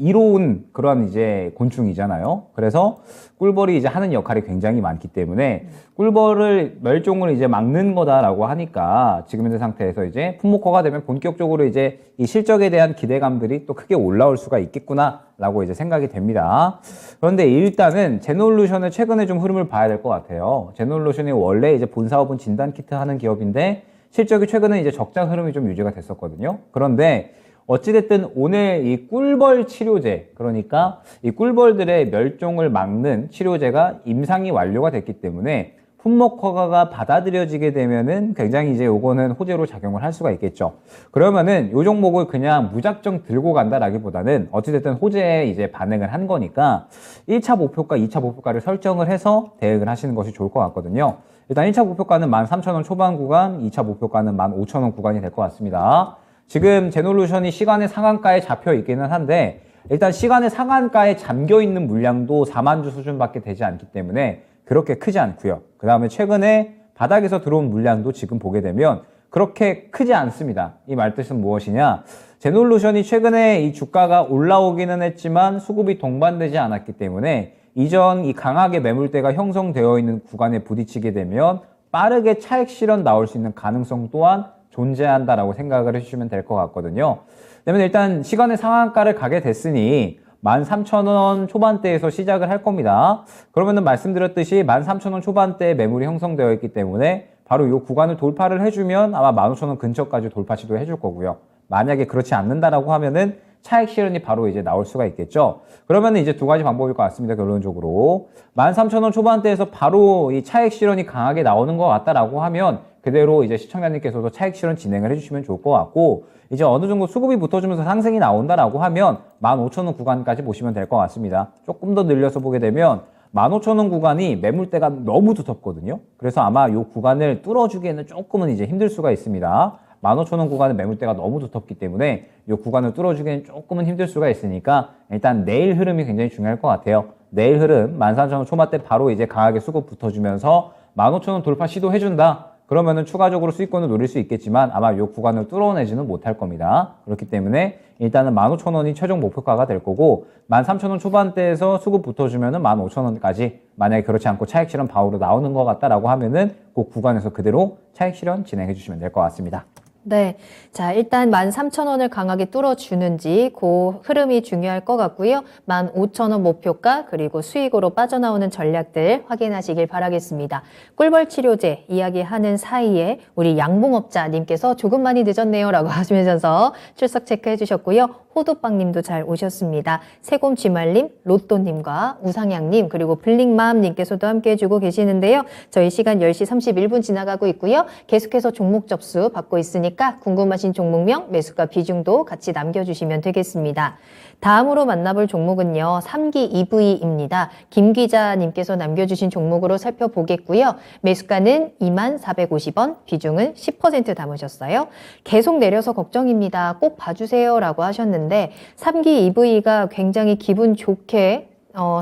이로운 그런 이제 곤충이잖아요. 그래서 꿀벌이 이제 하는 역할이 굉장히 많기 때문에 꿀벌을 멸종을 이제 막는 거다라고 하니까 지금 현재 상태에서 이제 품목화가 되면 본격적으로 이제 이 실적에 대한 기대감들이 또 크게 올라올 수가 있겠구나라고 이제 생각이 됩니다. 그런데 일단은 제놀루션을 최근에 좀 흐름을 봐야 될 것 같아요. 제놀루션이 원래 이제 본 사업은 진단키트 하는 기업인데 실적이 최근에 이제 적자 흐름이 좀 유지가 됐었거든요. 그런데 어찌됐든 오늘 이 꿀벌 치료제, 그러니까 이 꿀벌들의 멸종을 막는 치료제가 임상이 완료가 됐기 때문에 품목 허가가 받아들여지게 되면은 굉장히 이제 요거는 호재로 작용을 할 수가 있겠죠. 그러면은 요 종목을 그냥 무작정 들고 간다라기보다는 어찌됐든 호재에 이제 반응을 한 거니까 1차 목표가, 2차 목표가를 설정을 해서 대응을 하시는 것이 좋을 것 같거든요. 일단 1차 목표가는 13,000원 초반 구간, 2차 목표가는 15,000원 구간이 될 것 같습니다. 지금 제놀루션이 시간의 상한가에 잡혀 있기는 한데 일단 시간의 상한가에 잠겨 있는 물량도 4만 주 수준밖에 되지 않기 때문에 그렇게 크지 않고요. 그 다음에 최근에 바닥에서 들어온 물량도 지금 보게 되면 그렇게 크지 않습니다. 이 말뜻은 무엇이냐? 제놀루션이 최근에 이 주가가 올라오기는 했지만 수급이 동반되지 않았기 때문에 이전 이 강하게 매물대가 형성되어 있는 구간에 부딪히게 되면 빠르게 차익 실현 나올 수 있는 가능성 또한 존재한다라고 생각을 해주시면 될 것 같거든요. 그러면 일단 시간의 상한가를 가게 됐으니 13,000원 초반대에서 시작을 할 겁니다. 그러면은 말씀드렸듯이 13,000원 초반대에 매물이 형성되어 있기 때문에 바로 이 구간을 돌파를 해주면 아마 15,000원 근처까지 돌파 시도해 줄 거고요. 만약에 그렇지 않는다라고 하면은 차익 실현이 바로 이제 나올 수가 있겠죠. 그러면 이제 두 가지 방법일 것 같습니다. 결론적으로 13,000원 초반대에서 바로 이 차익 실현이 강하게 나오는 것 같다라고 하면 그대로 이제 시청자님께서도 차익 실현 진행을 해주시면 좋을 것 같고 이제 어느 정도 수급이 붙어주면서 상승이 나온다라고 하면 15,000원 구간까지 보시면 될 것 같습니다. 조금 더 늘려서 보게 되면 15,000원 구간이 매물대가 너무 두텁거든요. 그래서 아마 이 구간을 뚫어주기에는 조금은 이제 힘들 수가 있습니다. 15,000원 구간은 매물대가 너무 두텁기 때문에 이 구간을 뚫어주기에는 조금은 힘들 수가 있으니까 일단 내일 흐름이 굉장히 중요할 것 같아요. 내일 흐름 13,000원 초반대 바로 이제 강하게 수급 붙어주면서 15,000원 돌파 시도해준다. 그러면은 추가적으로 수익권을 노릴 수 있겠지만 아마 이 구간을 뚫어내지는 못할 겁니다. 그렇기 때문에 일단은 15,000원이 최종 목표가가 될 거고 13,000원 초반대에서 수급 붙어주면은 15,000원까지 만약에 그렇지 않고 차익 실현 바우로 나오는 것 같다라고 하면은 그 구간에서 그대로 차익 실현 진행해 주시면 될 것 같습니다. 네. 자, 일단 13,000원을 강하게 뚫어주는지 그 흐름이 중요할 것 같고요. 15,000원 목표가 그리고 수익으로 빠져나오는 전략들 확인하시길 바라겠습니다. 꿀벌 치료제 이야기하는 사이에 우리 양봉업자님께서 조금 많이 늦었네요 라고 하시면서 출석 체크해 주셨고요. 호두빵님도 잘 오셨습니다. 세곰쥐말님, 로또님과 우상향님, 그리고 블링맘님께서도 함께 해주고 계시는데요. 저희 시간 10시 31분 지나가고 있고요. 계속해서 종목 접수 받고 있으니까 궁금하신 종목명, 매수가 비중도 같이 남겨주시면 되겠습니다. 다음으로 만나볼 종목은요. 3기 EV입니다. 김 기자님께서 남겨주신 종목으로 살펴보겠고요. 매수가는 2450원, 비중은 10% 담으셨어요. 계속 내려서 걱정입니다. 꼭 봐주세요 라고 하셨는데 3기 EV가 굉장히 기분 좋게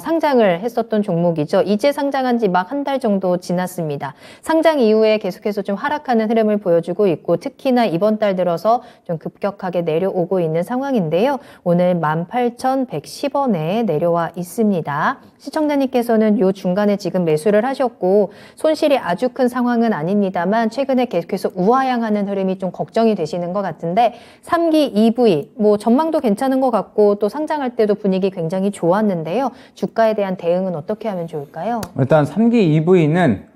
상장을 했었던 종목이죠. 이제 상장한 지 막 한 달 정도 지났습니다. 상장 이후에 계속해서 좀 하락하는 흐름을 보여주고 있고 특히나 이번 달 들어서 좀 급격하게 내려오고 있는 상황인데요. 오늘 18,110원에 내려와 있습니다. 시청자님께서는 요 중간에 지금 매수를 하셨고 손실이 아주 큰 상황은 아닙니다만 최근에 계속해서 우하향하는 흐름이 좀 걱정이 되시는 것 같은데 3기 EV 뭐 전망도 괜찮은 것 같고 또 상장할 때도 분위기 굉장히 좋았는데요. 주가에 대한 대응은 어떻게 하면 좋을까요? 일단 3기 EV는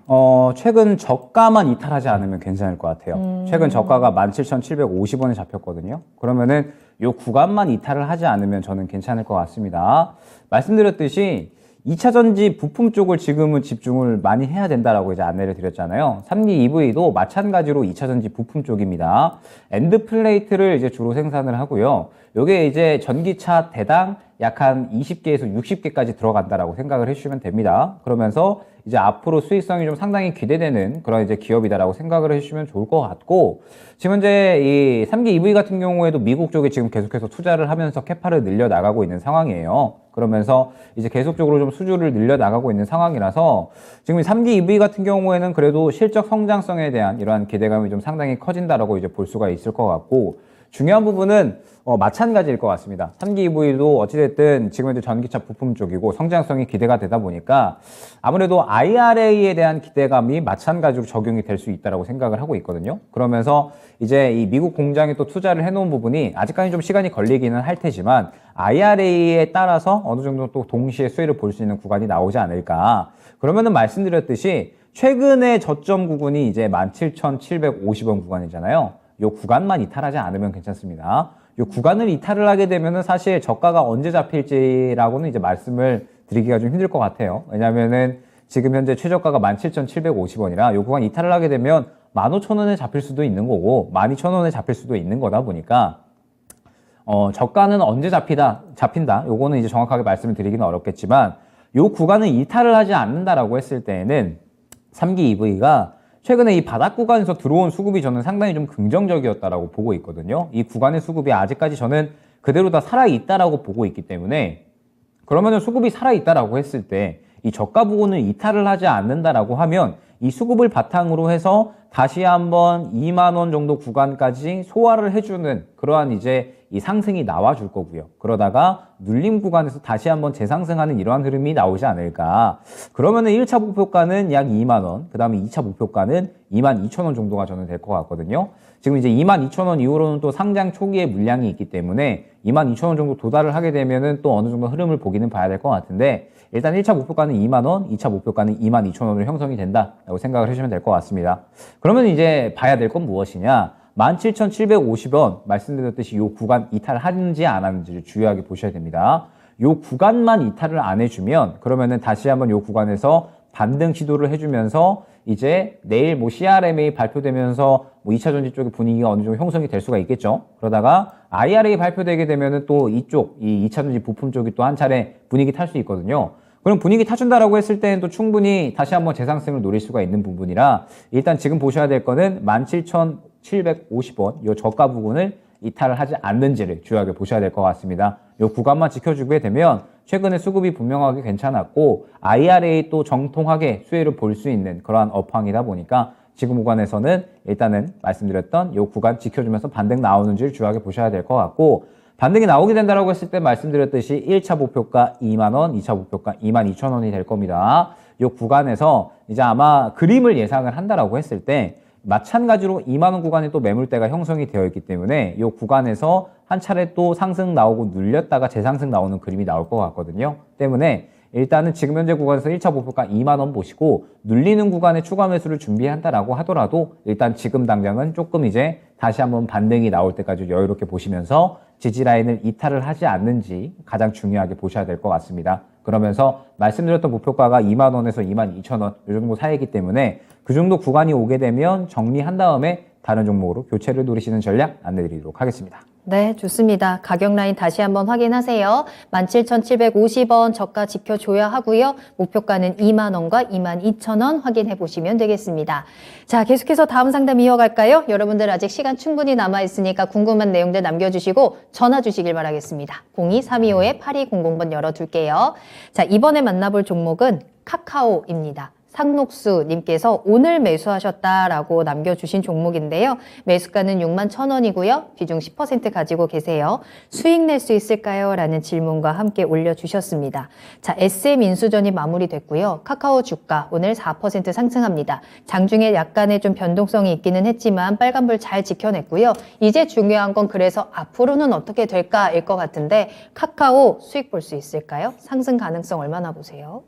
최근 저가만 이탈하지 않으면 괜찮을 것 같아요. 최근 저가가 17,750원에 잡혔거든요. 그러면은 요 구간만 이탈을 하지 않으면 저는 괜찮을 것 같습니다. 말씀드렸듯이 2차 전지 부품 쪽을 지금은 집중을 많이 해야 된다라고 이제 안내를 드렸잖아요. 3기 EV도 마찬가지로 2차 전지 부품 쪽입니다. 엔드 플레이트를 이제 주로 생산을 하고요. 요게 이제 전기차 대당 약 한 20개에서 60개까지 들어간다라고 생각을 해주시면 됩니다. 그러면서 이제 앞으로 수익성이 좀 상당히 기대되는 그런 이제 기업이다라고 생각을 해주시면 좋을 것 같고, 지금 현재 이 3기 EV 같은 경우에도 미국 쪽에 지금 계속해서 투자를 하면서 캐파를 늘려 나가고 있는 상황이에요. 그러면서 이제 계속적으로 좀 수주를 늘려 나가고 있는 상황이라서 지금 이 3기 EV 같은 경우에는 그래도 실적 성장성에 대한 이러한 기대감이 좀 상당히 커진다라고 이제 볼 수가 있을 것 같고, 중요한 부분은 마찬가지일 것 같습니다. 3기 EV도 어찌됐든 지금 현재 전기차 부품 쪽이고 성장성이 기대가 되다 보니까 아무래도 IRA에 대한 기대감이 마찬가지로 적용이 될 수 있다고 생각을 하고 있거든요. 그러면서 이제 이 미국 공장에 또 투자를 해놓은 부분이 아직까지 좀 시간이 걸리기는 할 테지만 IRA에 따라서 어느 정도 또 동시에 수혜를 볼 수 있는 구간이 나오지 않을까. 그러면은 말씀드렸듯이 최근의 저점 구간이 이제 17,750원 구간이잖아요. 요 구간만 이탈하지 않으면 괜찮습니다. 요 구간을 이탈을 하게 되면은 사실 저가가 언제 잡힐지라고는 이제 말씀을 드리기가 좀 힘들 것 같아요. 왜냐면은 지금 현재 최저가가 17,750원이라 요 구간 이탈을 하게 되면 15,000원에 잡힐 수도 있는 거고 12,000원에 잡힐 수도 있는 거다 보니까 저가는 언제 잡힌다. 요거는 이제 정확하게 말씀을 드리기는 어렵겠지만 요 구간을 이탈을 하지 않는다라고 했을 때에는 3기 EV가 최근에 이 바닥 구간에서 들어온 수급이 저는 상당히 좀 긍정적이었다라고 보고 있거든요. 이 구간의 수급이 아직까지 저는 그대로 다 살아있다라고 보고 있기 때문에 그러면은 수급이 살아있다라고 했을 때 이 저가 부분을 이탈을 하지 않는다라고 하면 이 수급을 바탕으로 해서 다시 한번 2만 원 정도 구간까지 소화를 해주는 그러한 이제 이 상승이 나와 줄 거고요. 그러다가 눌림 구간에서 다시 한번 재상승하는 이러한 흐름이 나오지 않을까. 그러면은 1차 목표가는 약 2만 원, 그 다음에 2차 목표가는 2만 2천 원 정도가 저는 될 것 같거든요. 지금 이제 2만 2천 원 이후로는 또 상장 초기에 물량이 있기 때문에 2만 2천 원 정도 도달을 하게 되면은 또 어느 정도 흐름을 보기는 봐야 될 것 같은데 일단 1차 목표가는 2만 원, 2차 목표가는 2만 2천 원으로 형성이 된다라고 생각을 해주시면 될 것 같습니다. 그러면 이제 봐야 될 건 무엇이냐? 17,750원 말씀드렸듯이 이 구간 이탈하는지 안 하는지를 주의하게 보셔야 됩니다. 이 구간만 이탈을 안 해주면 그러면은 다시 한번 이 구간에서 반등 시도를 해주면서 이제 내일 뭐 CRMA 발표되면서 뭐 2차 전지 쪽의 분위기가 어느 정도 형성이 될 수가 있겠죠. 그러다가 IRA 발표되게 되면은 또 이쪽 이 2차 전지 부품 쪽이 또 한 차례 분위기 탈 수 있거든요. 그럼 분위기 타준다라고 했을 때는 또 충분히 다시 한번 재상승을 노릴 수가 있는 부분이라 일단 지금 보셔야 될 거는 17,750원 이 저가 부분을 이탈을 하지 않는지를 주요하게 보셔야 될 것 같습니다. 이 구간만 지켜주게 되면 최근에 수급이 분명하게 괜찮았고 IRA 또 정통하게 수혜를 볼 수 있는 그러한 업황이다 보니까 지금 구간에서는 일단은 말씀드렸던 이 구간 지켜주면서 반등 나오는지를 주요하게 보셔야 될 것 같고 반등이 나오게 된다고 했을 때 말씀드렸듯이 1차 목표가 2만원, 2차 목표가 22,000원이 될 겁니다. 이 구간에서 이제 아마 그림을 예상을 한다라고 했을 때 마찬가지로 2만원 구간에 또 매물대가 형성이 되어 있기 때문에 이 구간에서 한 차례 또 상승 나오고 눌렸다가 재상승 나오는 그림이 나올 것 같거든요. 때문에 일단은 지금 현재 구간에서 1차 목표가 2만원 보시고 눌리는 구간에 추가 매수를 준비한다라고 하더라도 일단 지금 당장은 조금 이제 다시 한번 반등이 나올 때까지 여유롭게 보시면서 지지 라인을 이탈을 하지 않는지 가장 중요하게 보셔야 될 것 같습니다. 그러면서 말씀드렸던 목표가가 2만 원에서 2만 2천 원 이 정도 사이이기 때문에 그 정도 구간이 오게 되면 정리한 다음에 다른 종목으로 교체를 노리시는 전략 안내드리도록 하겠습니다. 네, 좋습니다. 가격 라인 다시 한번 확인하세요. 17,750원 저가 지켜줘야 하고요. 목표가는 2만 원과 2만 2천 원 확인해 보시면 되겠습니다. 자, 계속해서 다음 상담 이어갈까요? 여러분들 아직 시간 충분히 남아있으니까 궁금한 내용들 남겨주시고 전화 주시길 바라겠습니다. 02-325-8200번 열어둘게요. 자, 이번에 만나볼 종목은 카카오입니다. 상록수님께서 오늘 매수하셨다라고 남겨주신 종목인데요. 매수가는 6만 1,000원이고요. 비중 10% 가지고 계세요. 수익 낼 수 있을까요? 라는 질문과 함께 올려주셨습니다. 자, SM 인수전이 마무리됐고요. 카카오 주가 오늘 4% 상승합니다. 장중에 약간의 좀 변동성이 있기는 했지만 빨간불 잘 지켜냈고요. 이제 중요한 건 그래서 앞으로는 어떻게 될까일 것 같은데 카카오 수익 볼 수 있을까요? 상승 가능성 얼마나 보세요?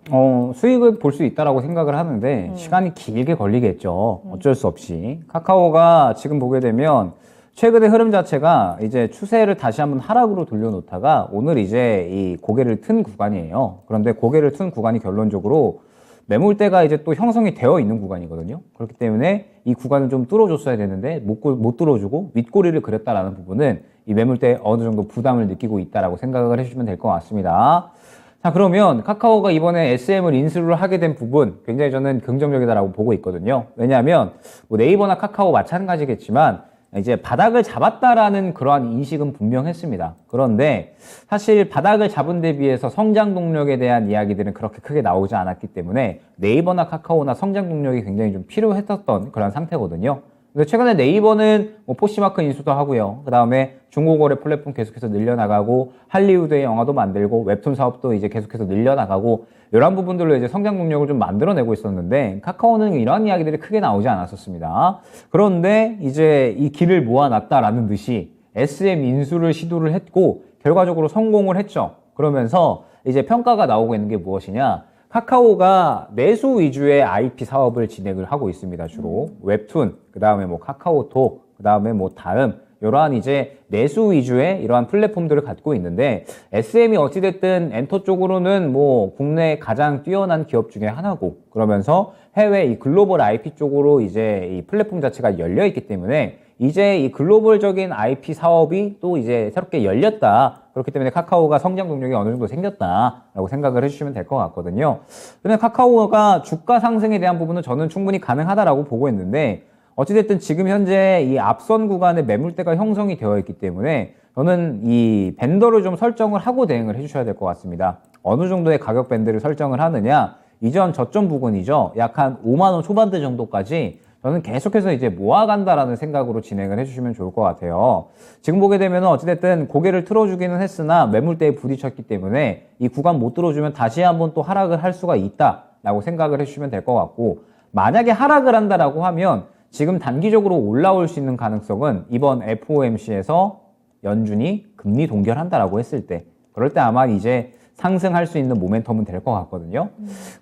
수익을 볼 수 있다라고 생각을 하는데 시간이 길게 걸리겠죠. 어쩔 수 없이. 카카오가 지금 보게 되면 최근의 흐름 자체가 이제 추세를 다시 한번 하락으로 돌려놓다가 오늘 이제 이 고개를 튼 구간이에요. 그런데 고개를 튼 구간이 결론적으로 매물대가 이제 또 형성이 되어 있는 구간이거든요. 그렇기 때문에 이 구간을 좀 뚫어줬어야 되는데 못 뚫어주고 윗꼬리를 그렸다라는 부분은 이 매물대에 어느 정도 부담을 느끼고 있다라고 생각을 해주시면 될 것 같습니다. 자, 그러면 카카오가 이번에 SM을 인수를 하게 된 부분 굉장히 저는 긍정적이다라고 보고 있거든요. 왜냐하면 뭐 네이버나 카카오 마찬가지겠지만 이제 바닥을 잡았다라는 그러한 인식은 분명했습니다. 그런데 사실 바닥을 잡은 데 비해서 성장 동력에 대한 이야기들은 그렇게 크게 나오지 않았기 때문에 네이버나 카카오나 성장 동력이 굉장히 좀 필요했었던 그런 상태거든요. 근데 최근에 네이버는 뭐 포시마크 인수도 하고요. 그 다음에 중고거래 플랫폼 계속해서 늘려나가고 할리우드의 영화도 만들고 웹툰 사업도 이제 계속해서 늘려나가고 이런 부분들로 이제 성장 동력을 좀 만들어내고 있었는데 카카오는 이런 이야기들이 크게 나오지 않았었습니다. 그런데 이제 이 길을 모아놨다라는 듯이 SM 인수를 시도를 했고 결과적으로 성공을 했죠. 그러면서 이제 평가가 나오고 있는 게 무엇이냐? 카카오가 내수 위주의 IP 사업을 진행을 하고 있습니다. 주로 웹툰, 그 다음에 뭐 카카오톡, 그 다음에 뭐 다음 이러한 이제 내수 위주의 이러한 플랫폼들을 갖고 있는데 SM이 어찌됐든 엔터 쪽으로는 뭐 국내 가장 뛰어난 기업 중에 하나고 그러면서 해외 이 글로벌 IP 쪽으로 이제 이 플랫폼 자체가 열려 있기 때문에 이제 이 글로벌적인 IP 사업이 또 이제 새롭게 열렸다. 그렇기 때문에 카카오가 성장 동력이 어느 정도 생겼다라고 생각을 해주시면 될 것 같거든요. 그런데 카카오가 주가 상승에 대한 부분은 저는 충분히 가능하다라고 보고 있는데 어찌됐든 지금 현재 이 앞선 구간에 매물대가 형성이 되어 있기 때문에 저는 이 밴더를 좀 설정을 하고 대응을 해주셔야 될 것 같습니다. 어느 정도의 가격 밴드를 설정을 하느냐? 이전 저점 부근이죠. 약 한 5만 원 초반대 정도까지 저는 계속해서 이제 모아간다라는 생각으로 진행을 해주시면 좋을 것 같아요. 지금 보게 되면 어찌됐든 고개를 틀어주기는 했으나 매물대에 부딪혔기 때문에 이 구간 못 들어주면 다시 한번 또 하락을 할 수가 있다라고 생각을 해주시면 될 것 같고 만약에 하락을 한다라고 하면 지금 단기적으로 올라올 수 있는 가능성은 이번 FOMC에서 연준이 금리 동결한다라고 했을 때 그럴 때 아마 이제 상승할 수 있는 모멘텀은 될 것 같거든요.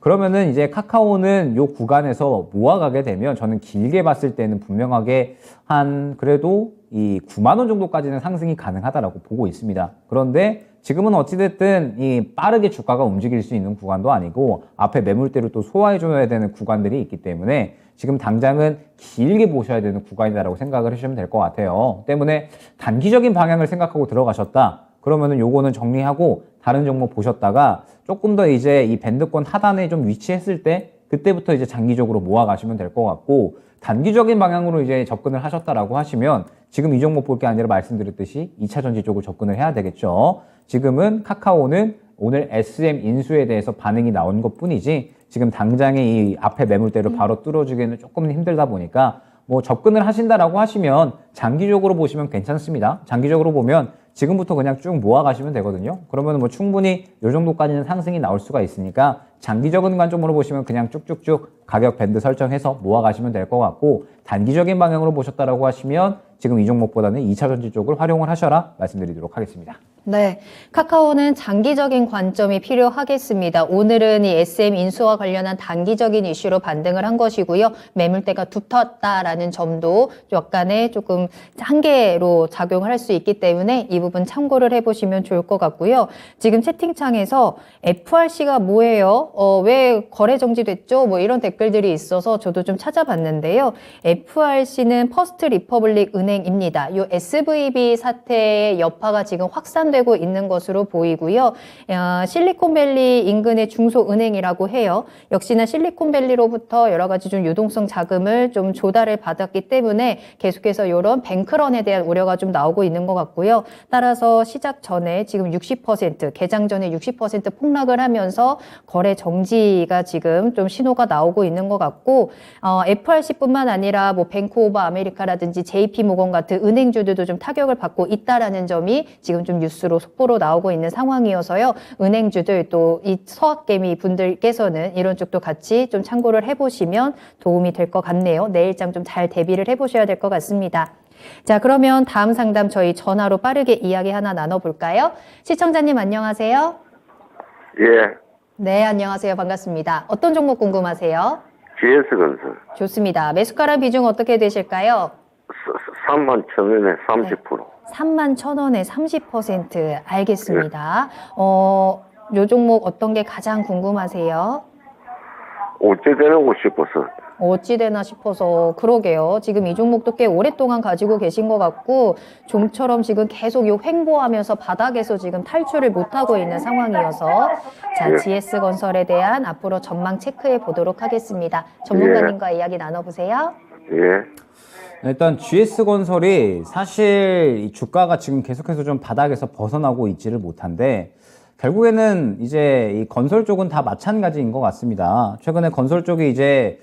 그러면은 이제 카카오는 요 구간에서 모아가게 되면 저는 길게 봤을 때는 분명하게 한 그래도 이 9만 원 정도까지는 상승이 가능하다라고 보고 있습니다. 그런데 지금은 어찌됐든 이 빠르게 주가가 움직일 수 있는 구간도 아니고 앞에 매물대로 또 소화해줘야 되는 구간들이 있기 때문에 지금 당장은 길게 보셔야 되는 구간이다라고 생각을 해주시면 될 것 같아요. 때문에 단기적인 방향을 생각하고 들어가셨다. 그러면은 요거는 정리하고 다른 종목 보셨다가 조금 더 이제 이 밴드권 하단에 좀 위치했을 때 그때부터 이제 장기적으로 모아가시면 될 것 같고 단기적인 방향으로 이제 접근을 하셨다라고 하시면 지금 이 종목 볼 게 아니라 말씀드렸듯이 2차 전지 쪽으로 접근을 해야 되겠죠. 지금은 카카오는 오늘 SM 인수에 대해서 반응이 나온 것 뿐이지 지금 당장에 이 앞에 매물대를 바로 뚫어주기는 조금 힘들다 보니까 뭐 접근을 하신다라고 하시면 장기적으로 보시면 괜찮습니다. 장기적으로 보면 지금부터 그냥 쭉 모아가시면 되거든요. 그러면 뭐 충분히 이 정도까지는 상승이 나올 수가 있으니까 장기적인 관점으로 보시면 그냥 쭉쭉쭉 가격 밴드 설정해서 모아가시면 될 것 같고 단기적인 방향으로 보셨다라고 하시면 지금 이 종목보다는 2차 전지 쪽을 활용을 하셔라 말씀드리도록 하겠습니다. 네, 카카오는 장기적인 관점이 필요하겠습니다. 오늘은 이 SM 인수와 관련한 단기적인 이슈로 반등을 한 것이고요. 매물대가 두텁다라는 점도 약간의 조금 한계로 작용을 할 수 있기 때문에 이 부분 참고를 해보시면 좋을 것 같고요. 지금 채팅창에서 FRC가 뭐예요? 왜 거래 정지됐죠? 뭐 이런 댓글들이 있어서 저도 좀 찾아봤는데요. FRC는 퍼스트 리퍼블릭 은행입니다. 이 SVB 사태의 여파가 지금 확산되고 있는 것으로 보이고요. 실리콘밸리 인근의 중소은행이라고 해요. 역시나 실리콘밸리로부터 여러 가지 좀 유동성 자금을 좀 조달을 받았기 때문에 계속해서 이런 뱅크런에 대한 우려가 좀 나오고 있는 것 같고요. 따라서 시작 전에 지금 60%, 개장 전에 60% 폭락을 하면서 거래 정지가 지금 좀 신호가 나오고 있는 것 같고, FRC뿐만 아니라 뭐 뱅크 오브 아메리카라든지 JP 모건 같은 은행주들도 좀 타격을 받고 있다라는 점이 지금 좀 뉴스로 속보로 나오고 있는 상황이어서요. 은행주들 또 이 서학개미 분들께서는 이런 쪽도 같이 좀 참고를 해보시면 도움이 될 것 같네요. 내일장 좀 잘 대비를 해보셔야 될 것 같습니다. 자, 그러면 다음 상담 저희 전화로 빠르게 이야기 하나 나눠볼까요? 시청자님 안녕하세요. 예, 네, 안녕하세요. 반갑습니다. 어떤 종목 궁금하세요? GS건설 좋습니다. 매수가랑 비중 어떻게 되실까요? 31,000원에 30%. 31,000원에 30% 알겠습니다. 요 종목 어떤 게 가장 궁금하세요? 어째 되고 싶어서. 어찌 되나 싶어서 그러게요. 지금 이 종목도 꽤 오랫동안 가지고 계신 것 같고 좀처럼 지금 계속 요 횡보하면서 바닥에서 지금 탈출을 못하고 있는 상황이어서 자, GS건설에 대한 앞으로 전망 체크해 보도록 하겠습니다. 전문가님과 이야기 나눠보세요. 예, 일단 GS건설이 사실 이 주가가 지금 계속해서 좀 바닥에서 벗어나고 있지를 못한데 결국에는 이제 이 건설 쪽은 다 마찬가지인 것 같습니다. 최근에 건설 쪽이 이제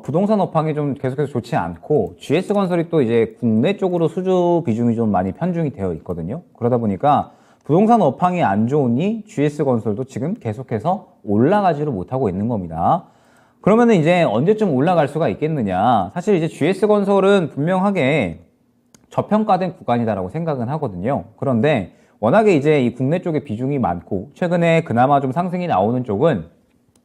부동산 업황이 좀 계속해서 좋지 않고 GS건설이 또 이제 국내 쪽으로 수주 비중이 좀 많이 편중이 되어 있거든요. 그러다 보니까 부동산 업황이 안 좋으니 GS건설도 지금 계속해서 올라가지를 못하고 있는 겁니다. 그러면은 이제 언제쯤 올라갈 수가 있겠느냐. 사실 이제 GS건설은 분명하게 저평가된 구간이다라고 생각은 하거든요. 그런데 워낙에 이제 이 국내 쪽에 비중이 많고 최근에 그나마 좀 상승이 나오는 쪽은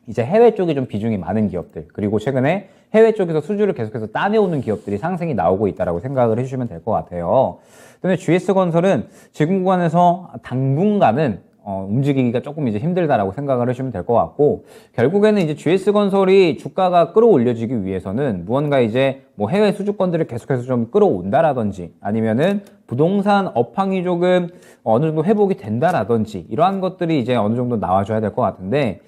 이제 해외 쪽이 좀 비중이 많은 기업들, 그리고 최근에 해외 쪽에서 수주를 계속해서 따내오는 기업들이 상승이 나오고 있다라고 생각을 해주시면 될 것 같아요. 그런데 GS건설은 지금 구간에서 당분간은 움직이기가 조금 이제 힘들다라고 생각을 하시면 될 것 같고, 결국에는 이제 GS건설이 주가가 끌어올려지기 위해서는 무언가 이제 뭐 해외 수주권들을 계속해서 좀 끌어온다라든지 아니면은 부동산 업황이 조금 어느 정도 회복이 된다라든지 이러한 것들이 이제 어느 정도 나와줘야 될 것 같은데,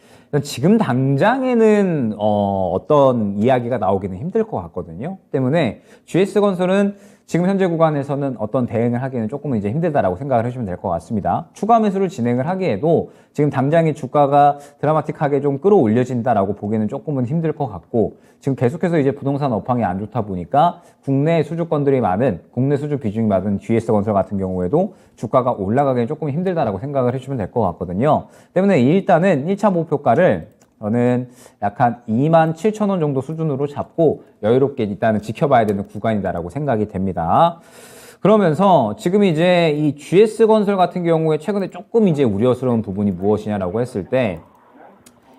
지금 당장에는 어떤 이야기가 나오기는 힘들 것 같거든요. 때문에 GS건설은 지금 현재 구간에서는 어떤 대응을 하기에는 조금은 이제 힘들다라고 생각을 해주시면 될 것 같습니다. 추가 매수를 진행을 하기에도 지금 당장의 주가가 드라마틱하게 좀 끌어올려진다라고 보기에는 조금은 힘들 것 같고, 지금 계속해서 이제 부동산 업황이 안 좋다 보니까 국내 수주권들이 많은, 국내 수주 비중이 많은 GS건설 같은 경우에도 주가가 올라가기는 조금 힘들다라고 생각을 해주시면 될 것 같거든요. 때문에 일단은 1차 목표가를 저는 약간 27,000원 정도 수준으로 잡고 여유롭게 일단은 지켜봐야 되는 구간이다라고 생각이 됩니다. 그러면서 지금 이제 이 GS건설 같은 경우에 최근에 조금 이제 우려스러운 부분이 무엇이냐라고 했을 때,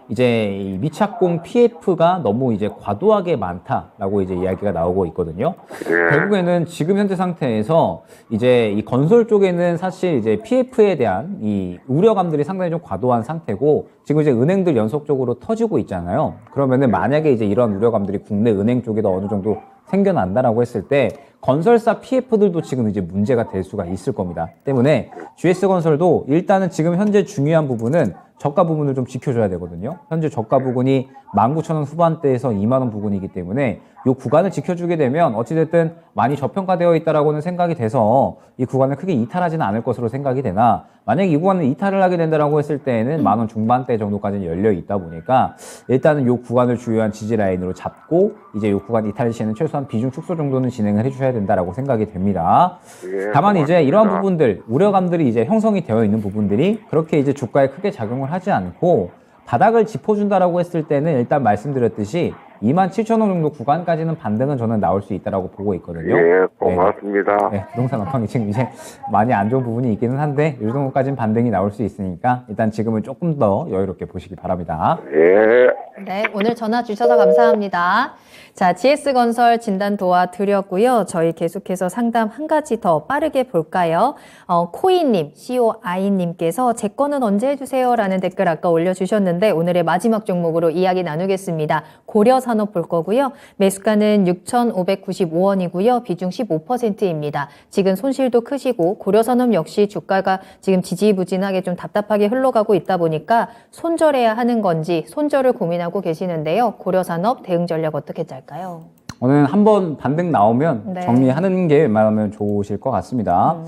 이제 이 미착공 PF가 너무 이제 과도하게 많다라고 이제 이야기가 나오고 있거든요. 결국에는 지금 현재 상태에서 이제 이 건설 쪽에는 사실 이제 PF에 대한 이 우려감들이 상당히 좀 과도한 상태고, 지금 이제 은행들 연속적으로 터지고 있잖아요. 그러면은 만약에 이제 이런 우려감들이 국내 은행 쪽에도 어느 정도 생겨난다라고 했을 때 건설사 PF들도 지금 이제 문제가 될 수가 있을 겁니다. 때문에 GS건설도 일단은 지금 현재 중요한 부분은 저가 부분을 좀 지켜줘야 되거든요. 현재 저가 부분이 19,000원 후반대에서 2만원 부분이기 때문에 이 구간을 지켜주게 되면 어찌됐든 많이 저평가되어 있다라고는 생각이 돼서 이 구간을 크게 이탈하지는 않을 것으로 생각이 되나, 만약에 이 구간을 이탈을 하게 된다라고 했을 때는 10,000원 중반대 정도까지는 열려 있다 보니까 일단은 이 구간을 주요한 지지 라인으로 잡고 이제 이 구간 이탈 시에는 최소한 비중 축소 정도는 진행을 해주셔야 된다라고 생각이 됩니다. 다만 이제 이러한 부분들, 우려감들이 이제 형성이 되어 있는 부분들이 그렇게 이제 주가에 크게 작용을 하지 않고 바닥을 짚어준다라고 했을 때는 일단 말씀드렸듯이 27,000원 정도 구간까지는 반등은 저는 나올 수 있다라고 보고 있거든요. 예, 고맙습니다. 네, 부동산 업황이 지금 이제 많이 안 좋은 부분이 있기는 한데 이 정도까지는 반등이 나올 수 있으니까 일단 지금은 조금 더 여유롭게 보시기 바랍니다. 예. 네, 오늘 전화 주셔서 감사합니다. 자, GS건설 진단 도와드렸고요. 저희 계속해서 상담 한 가지 더 빠르게 볼까요? 코이님, COI님께서 제 거는 언제 해주세요? 라는 댓글 아까 올려주셨는데 오늘의 마지막 종목으로 이야기 나누겠습니다. 고려산업 볼 거고요. 매수가는 6,595원이고요. 비중 15%입니다. 지금 손실도 크시고 고려산업 역시 주가가 지금 지지부진하게 좀 답답하게 흘러가고 있다 보니까 손절해야 하는 건지 손절을 고민하고 계시는데요. 고려산업 대응 전략 어떻게 짤까요? 오늘 한번 반등 나오면 네. 정리하는 게 웬만하면 좋으실 것 같습니다.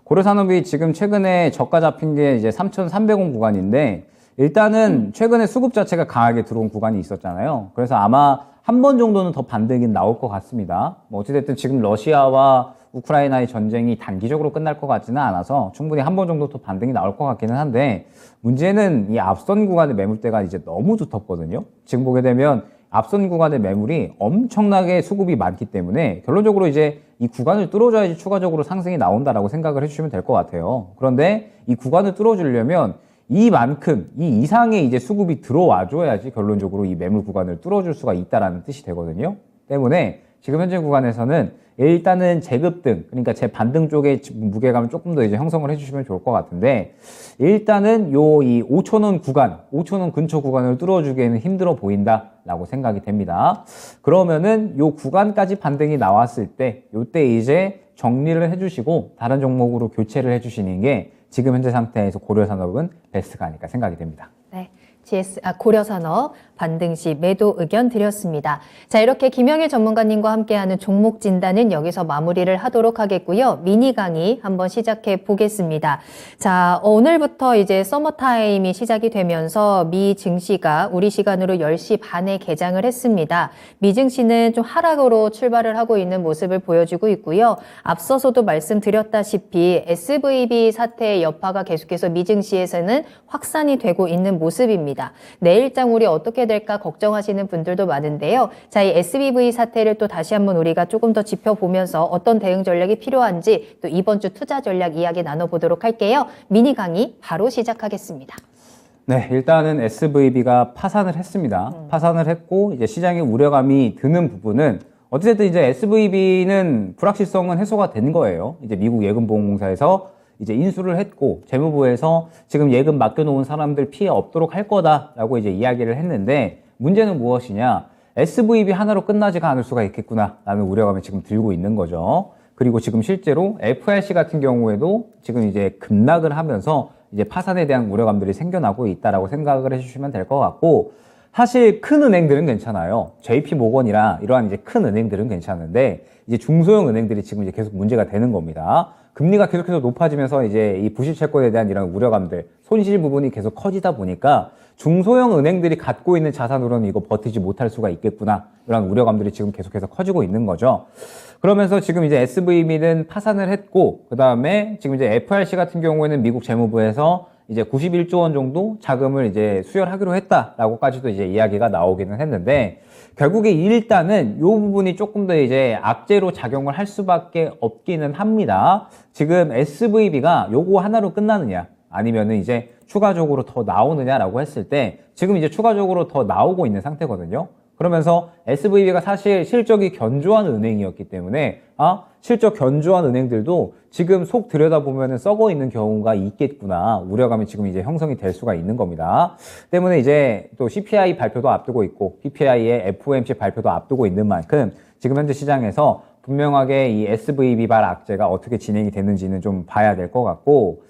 고려산업이 지금 최근에 저가 잡힌 게 이제 3,300원 구간인데 일단은 최근에 수급 자체가 강하게 들어온 구간이 있었잖아요. 그래서 아마 한 번 정도는 더 반등이 나올 것 같습니다. 뭐 어찌됐든 지금 러시아와 우크라이나의 전쟁이 단기적으로 끝날 것 같지는 않아서 충분히 한 번 정도 더 반등이 나올 것 같기는 한데 문제는 이 앞선 구간의 매물대가 이제 너무 두텁거든요. 지금 보게 되면 앞선 구간의 매물이 엄청나게 수급이 많기 때문에 결론적으로 이제 이 구간을 뚫어줘야지 추가적으로 상승이 나온다라고 생각을 해주시면 될 것 같아요. 그런데 이 구간을 뚫어주려면 이만큼, 이 이상의 이제 수급이 들어와 줘야지 결론적으로 이 매물 구간을 뚫어줄 수가 있다라는 뜻이 되거든요. 때문에 지금 현재 구간에서는 일단은 재급등, 그러니까 제 반등 쪽에 무게감을 조금 더 이제 형성을 해주시면 좋을 것 같은데, 일단은 이 5,000원 구간, 5,000원 근처 구간을 뚫어주기에는 힘들어 보인다라고 생각이 됩니다. 그러면은 요 구간까지 반등이 나왔을 때, 요때 이제 정리를 해주시고 다른 종목으로 교체를 해주시는 게 지금 현재 상태에서 고려산업은 베스트가 아닐까 생각이 됩니다. 네. 고려산업 반등 시 매도 의견 드렸습니다. 자, 이렇게 김영일 전문가님과 함께하는 종목 진단은 여기서 마무리를 하도록 하겠고요. 미니 강의 한번 시작해 보겠습니다. 자, 오늘부터 이제 서머타임이 시작이 되면서 미 증시가 우리 시간으로 10시 반에 개장을 했습니다. 미 증시는 좀 하락으로 출발을 하고 있는 모습을 보여주고 있고요. 앞서서도 말씀드렸다시피 SVB 사태의 여파가 계속해서 미 증시에서는 확산이 되고 있는 모습입니다. 내일장 우리 어떻게 될까 걱정하시는 분들도 많은데요. 자, 이 SVB 사태를 또 다시 한번 우리가 조금 더 짚어보면서 어떤 대응 전략이 필요한지 또 이번 주 투자 전략 이야기 나눠보도록 할게요. 미니 강의 바로 시작하겠습니다. 네, 일단은 SVB가 파산을 했습니다. 파산을 했고 이제 시장에 우려감이 드는 부분은 어쨌든 이제 SVB는 불확실성은 해소가 된 거예요. 이제 미국 예금보험공사에서 이제 인수를 했고 재무부에서 지금 예금 맡겨놓은 사람들 피해 없도록 할 거다라고 이제 이야기를 했는데 문제는 무엇이냐? SVB 하나로 끝나지가 않을 수가 있겠구나라는 우려감이 지금 들고 있는 거죠. 그리고 지금 실제로 FRC 같은 경우에도 지금 이제 급락을 하면서 이제 파산에 대한 우려감들이 생겨나고 있다라고 생각을 해주시면 될 것 같고 사실 큰 은행들은 괜찮아요. JP모건이나 이러한 이제 큰 은행들은 괜찮은데 이제 중소형 은행들이 지금 이제 계속 문제가 되는 겁니다. 금리가 계속해서 높아지면서 이제 이 부실채권에 대한 이런 우려감들, 손실 부분이 계속 커지다 보니까 중소형 은행들이 갖고 있는 자산으로는 이거 버티지 못할 수가 있겠구나. 이런 우려감들이 지금 계속해서 커지고 있는 거죠. 그러면서 지금 이제 SVB는 파산을 했고, 그 다음에 지금 이제 FRC 같은 경우에는 미국 재무부에서 이제 91조 원 정도 자금을 이제 수혈하기로 했다라고까지도 이제 이야기가 나오기는 했는데, 결국에 일단은 이 부분이 조금 더 이제 악재로 작용을 할 수밖에 없기는 합니다. 지금 SVB가 요거 하나로 끝나느냐, 아니면은 이제 추가적으로 더 나오느냐라고 했을 때, 지금 이제 추가적으로 더 나오고 있는 상태거든요. 그러면서 SVB가 사실 실적이 견조한 은행이었기 때문에 실적 견조한 은행들도 지금 속 들여다보면 썩어 있는 경우가 있겠구나 우려감이 지금 이제 형성이 될 수가 있는 겁니다. 때문에 이제 또 CPI 발표도 앞두고 있고 PPI의 FOMC 발표도 앞두고 있는 만큼 지금 현재 시장에서 분명하게 이 SVB발 악재가 어떻게 진행이 되는지는 좀 봐야 될 것 같고,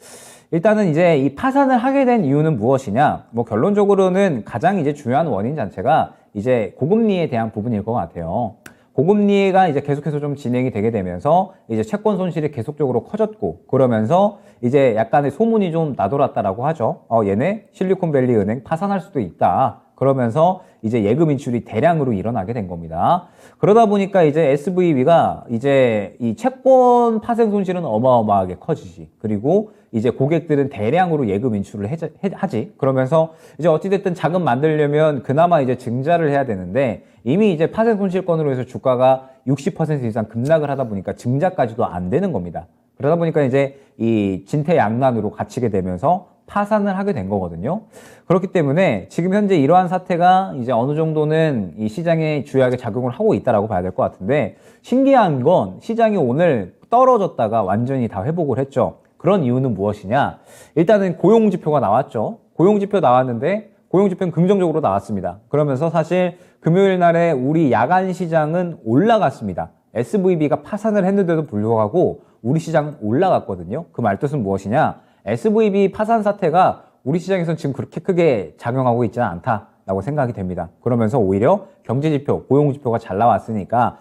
일단은 이제 이 파산을 하게 된 이유는 무엇이냐? 뭐 결론적으로는 가장 이제 중요한 원인 자체가 이제 고금리에 대한 부분일 것 같아요. 고금리가 이제 계속해서 좀 진행이 되게 되면서 이제 채권 손실이 계속적으로 커졌고, 그러면서 이제 약간의 소문이 좀 나돌았다라고 하죠. 얘네 실리콘밸리 은행 파산할 수도 있다. 그러면서 이제 예금 인출이 대량으로 일어나게 된 겁니다. 그러다 보니까 이제 SVB가 이제 이 채권 파생 손실은 어마어마하게 커지지. 그리고 이제 고객들은 대량으로 예금 인출을 하지. 그러면서 이제 어찌됐든 자금 만들려면 그나마 이제 증자를 해야 되는데 이미 이제 파생 손실권으로 해서 주가가 60% 이상 급락을 하다 보니까 증자까지도 안 되는 겁니다. 그러다 보니까 이제 이 진퇴양난으로 갇히게 되면서 파산을 하게 된 거거든요. 그렇기 때문에 지금 현재 이러한 사태가 이제 어느 정도는 이 시장에 주요하게 작용을 하고 있다라고 봐야 될 것 같은데, 신기한 건 시장이 오늘 떨어졌다가 완전히 다 회복을 했죠. 그런 이유는 무엇이냐? 일단은 고용지표가 나왔죠. 고용지표 나왔는데 고용지표는 긍정적으로 나왔습니다. 그러면서 사실 금요일 날에 우리 야간 시장은 올라갔습니다. SVB가 파산을 했는데도 불구하고 우리 시장은 올라갔거든요. 그 말뜻은 무엇이냐? SVB 파산 사태가 우리 시장에서는 지금 그렇게 크게 작용하고 있지는 않다라고 생각이 됩니다. 그러면서 오히려 경제지표, 고용지표가 잘 나왔으니까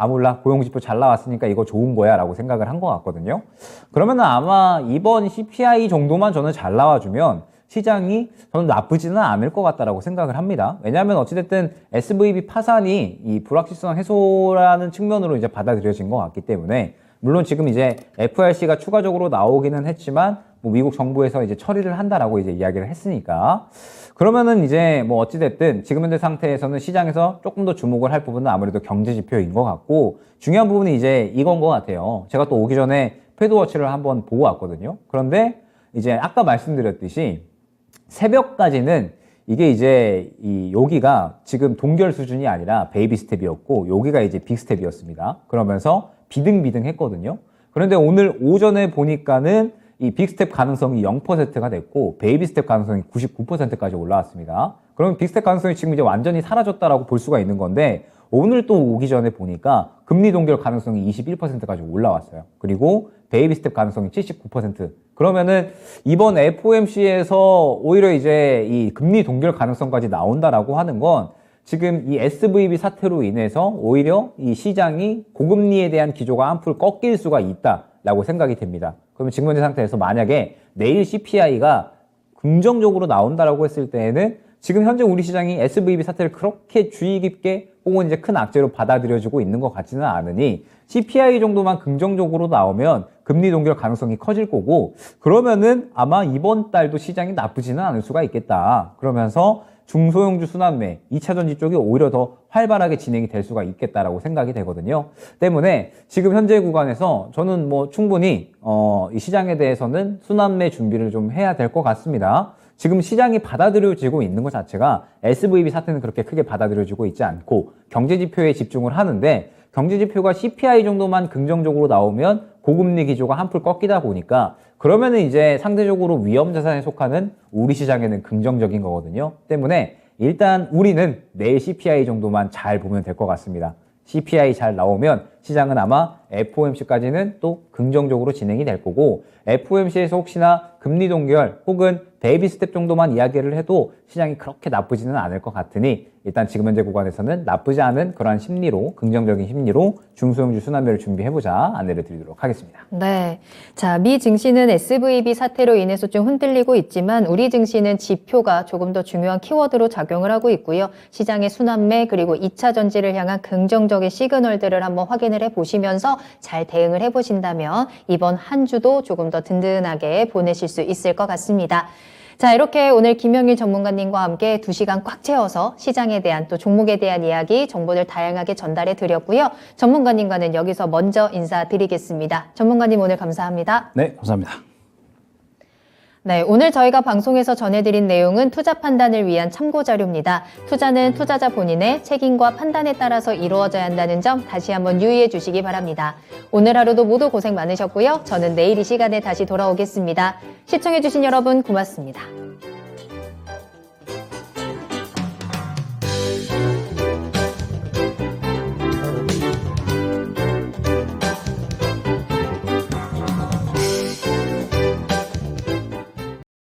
몰라, 고용지표 잘 나왔으니까 이거 좋은 거야 라고 생각을 한 것 같거든요. 그러면 아마 이번 CPI 정도만 저는 잘 나와주면 시장이 저는 나쁘지는 않을 것 같다라고 생각을 합니다. 왜냐하면 어찌됐든 SVB 파산이 이 불확실성 해소라는 측면으로 이제 받아들여진 것 같기 때문에, 물론 지금 이제 FRC가 추가적으로 나오기는 했지만 뭐 미국 정부에서 이제 처리를 한다라고 이제 이야기를 했으니까, 그러면은 이제 뭐 어찌됐든 지금 현재 상태에서는 시장에서 조금 더 주목을 할 부분은 아무래도 경제지표인 것 같고, 중요한 부분이 이제 이건 것 같아요. 제가 또 오기 전에 패드워치를 한번 보고 왔거든요. 그런데 이제 아까 말씀드렸듯이 새벽까지는 이게 이제 여기가 지금 동결 수준이 아니라 베이비 스텝이었고 여기가 이제 빅 스텝이었습니다. 그러면서 비등비등 했거든요. 그런데 오늘 오전에 보니까는 이 빅 스텝 가능성이 0%가 됐고 베이비 스텝 가능성이 99%까지 올라왔습니다. 그러면 빅 스텝 가능성이 지금 이제 완전히 사라졌다라고 볼 수가 있는 건데, 오늘 또 오기 전에 보니까 금리 동결 가능성이 21%까지 올라왔어요. 그리고 베이비 스텝 가능성이 79%. 그러면은 이번 FOMC에서 오히려 이제 이 금리 동결 가능성까지 나온다라고 하는 건 지금 이 SVB 사태로 인해서 오히려 이 시장이 고금리에 대한 기조가 한풀 꺾일 수가 있다라고 생각이 됩니다. 그러면 지금 현재 상태에서 만약에 내일 CPI가 긍정적으로 나온다라고 했을 때에는 지금 현재 우리 시장이 SVB 사태를 그렇게 주의 깊게 혹은 이제 큰 악재로 받아들여지고 있는 것 같지는 않으니, CPI 정도만 긍정적으로 나오면 금리 동결 가능성이 커질 거고, 그러면은 아마 이번 달도 시장이 나쁘지는 않을 수가 있겠다. 그러면서 중소형주 순환매, 2차전지 쪽이 오히려 더 활발하게 진행이 될 수가 있겠다라고 생각이 되거든요. 때문에 지금 현재 구간에서 저는 뭐 충분히 이 시장에 대해서는 순환매 준비를 좀 해야 될 것 같습니다. 지금 시장이 받아들여지고 있는 것 자체가 SVB 사태는 그렇게 크게 받아들여지고 있지 않고 경제지표에 집중을 하는데, 경제지표가 CPI 정도만 긍정적으로 나오면 고금리 기조가 한풀 꺾이다 보니까 그러면은 이제 상대적으로 위험자산에 속하는 우리 시장에는 긍정적인 거거든요. 때문에 일단 우리는 내일 CPI 정도만 잘 보면 될 것 같습니다. CPI 잘 나오면 시장은 아마 FOMC까지는 또 긍정적으로 진행이 될 거고, FOMC에서 혹시나 금리 동결 혹은 베이비 스텝 정도만 이야기를 해도 시장이 그렇게 나쁘지는 않을 것 같으니, 일단 지금 현재 구간에서는 나쁘지 않은 그러한 심리로, 긍정적인 심리로 중소형주 순환매를 준비해보자 안내를 드리도록 하겠습니다. 네. 자, 미 증시는 SVB 사태로 인해서 좀 흔들리고 있지만 우리 증시는 지표가 조금 더 중요한 키워드로 작용을 하고 있고요. 시장의 순환매 그리고 2차 전지를 향한 긍정적인 시그널들을 한번 확인을 해보시면서 잘 대응을 해보신다면 이번 한 주도 조금 더 든든하게 보내실 수 있을 것 같습니다. 자, 이렇게 오늘 김영일 전문가님과 함께 2시간 꽉 채워서 시장에 대한 또 종목에 대한 이야기, 정보들 다양하게 전달해 드렸고요. 전문가님과는 여기서 먼저 인사드리겠습니다. 전문가님 오늘 감사합니다. 네, 감사합니다. 네, 오늘 저희가 방송에서 전해드린 내용은 투자 판단을 위한 참고 자료입니다. 투자는 투자자 본인의 책임과 판단에 따라서 이루어져야 한다는 점 다시 한번 유의해 주시기 바랍니다. 오늘 하루도 모두 고생 많으셨고요. 저는 내일 이 시간에 다시 돌아오겠습니다. 시청해 주신 여러분 고맙습니다.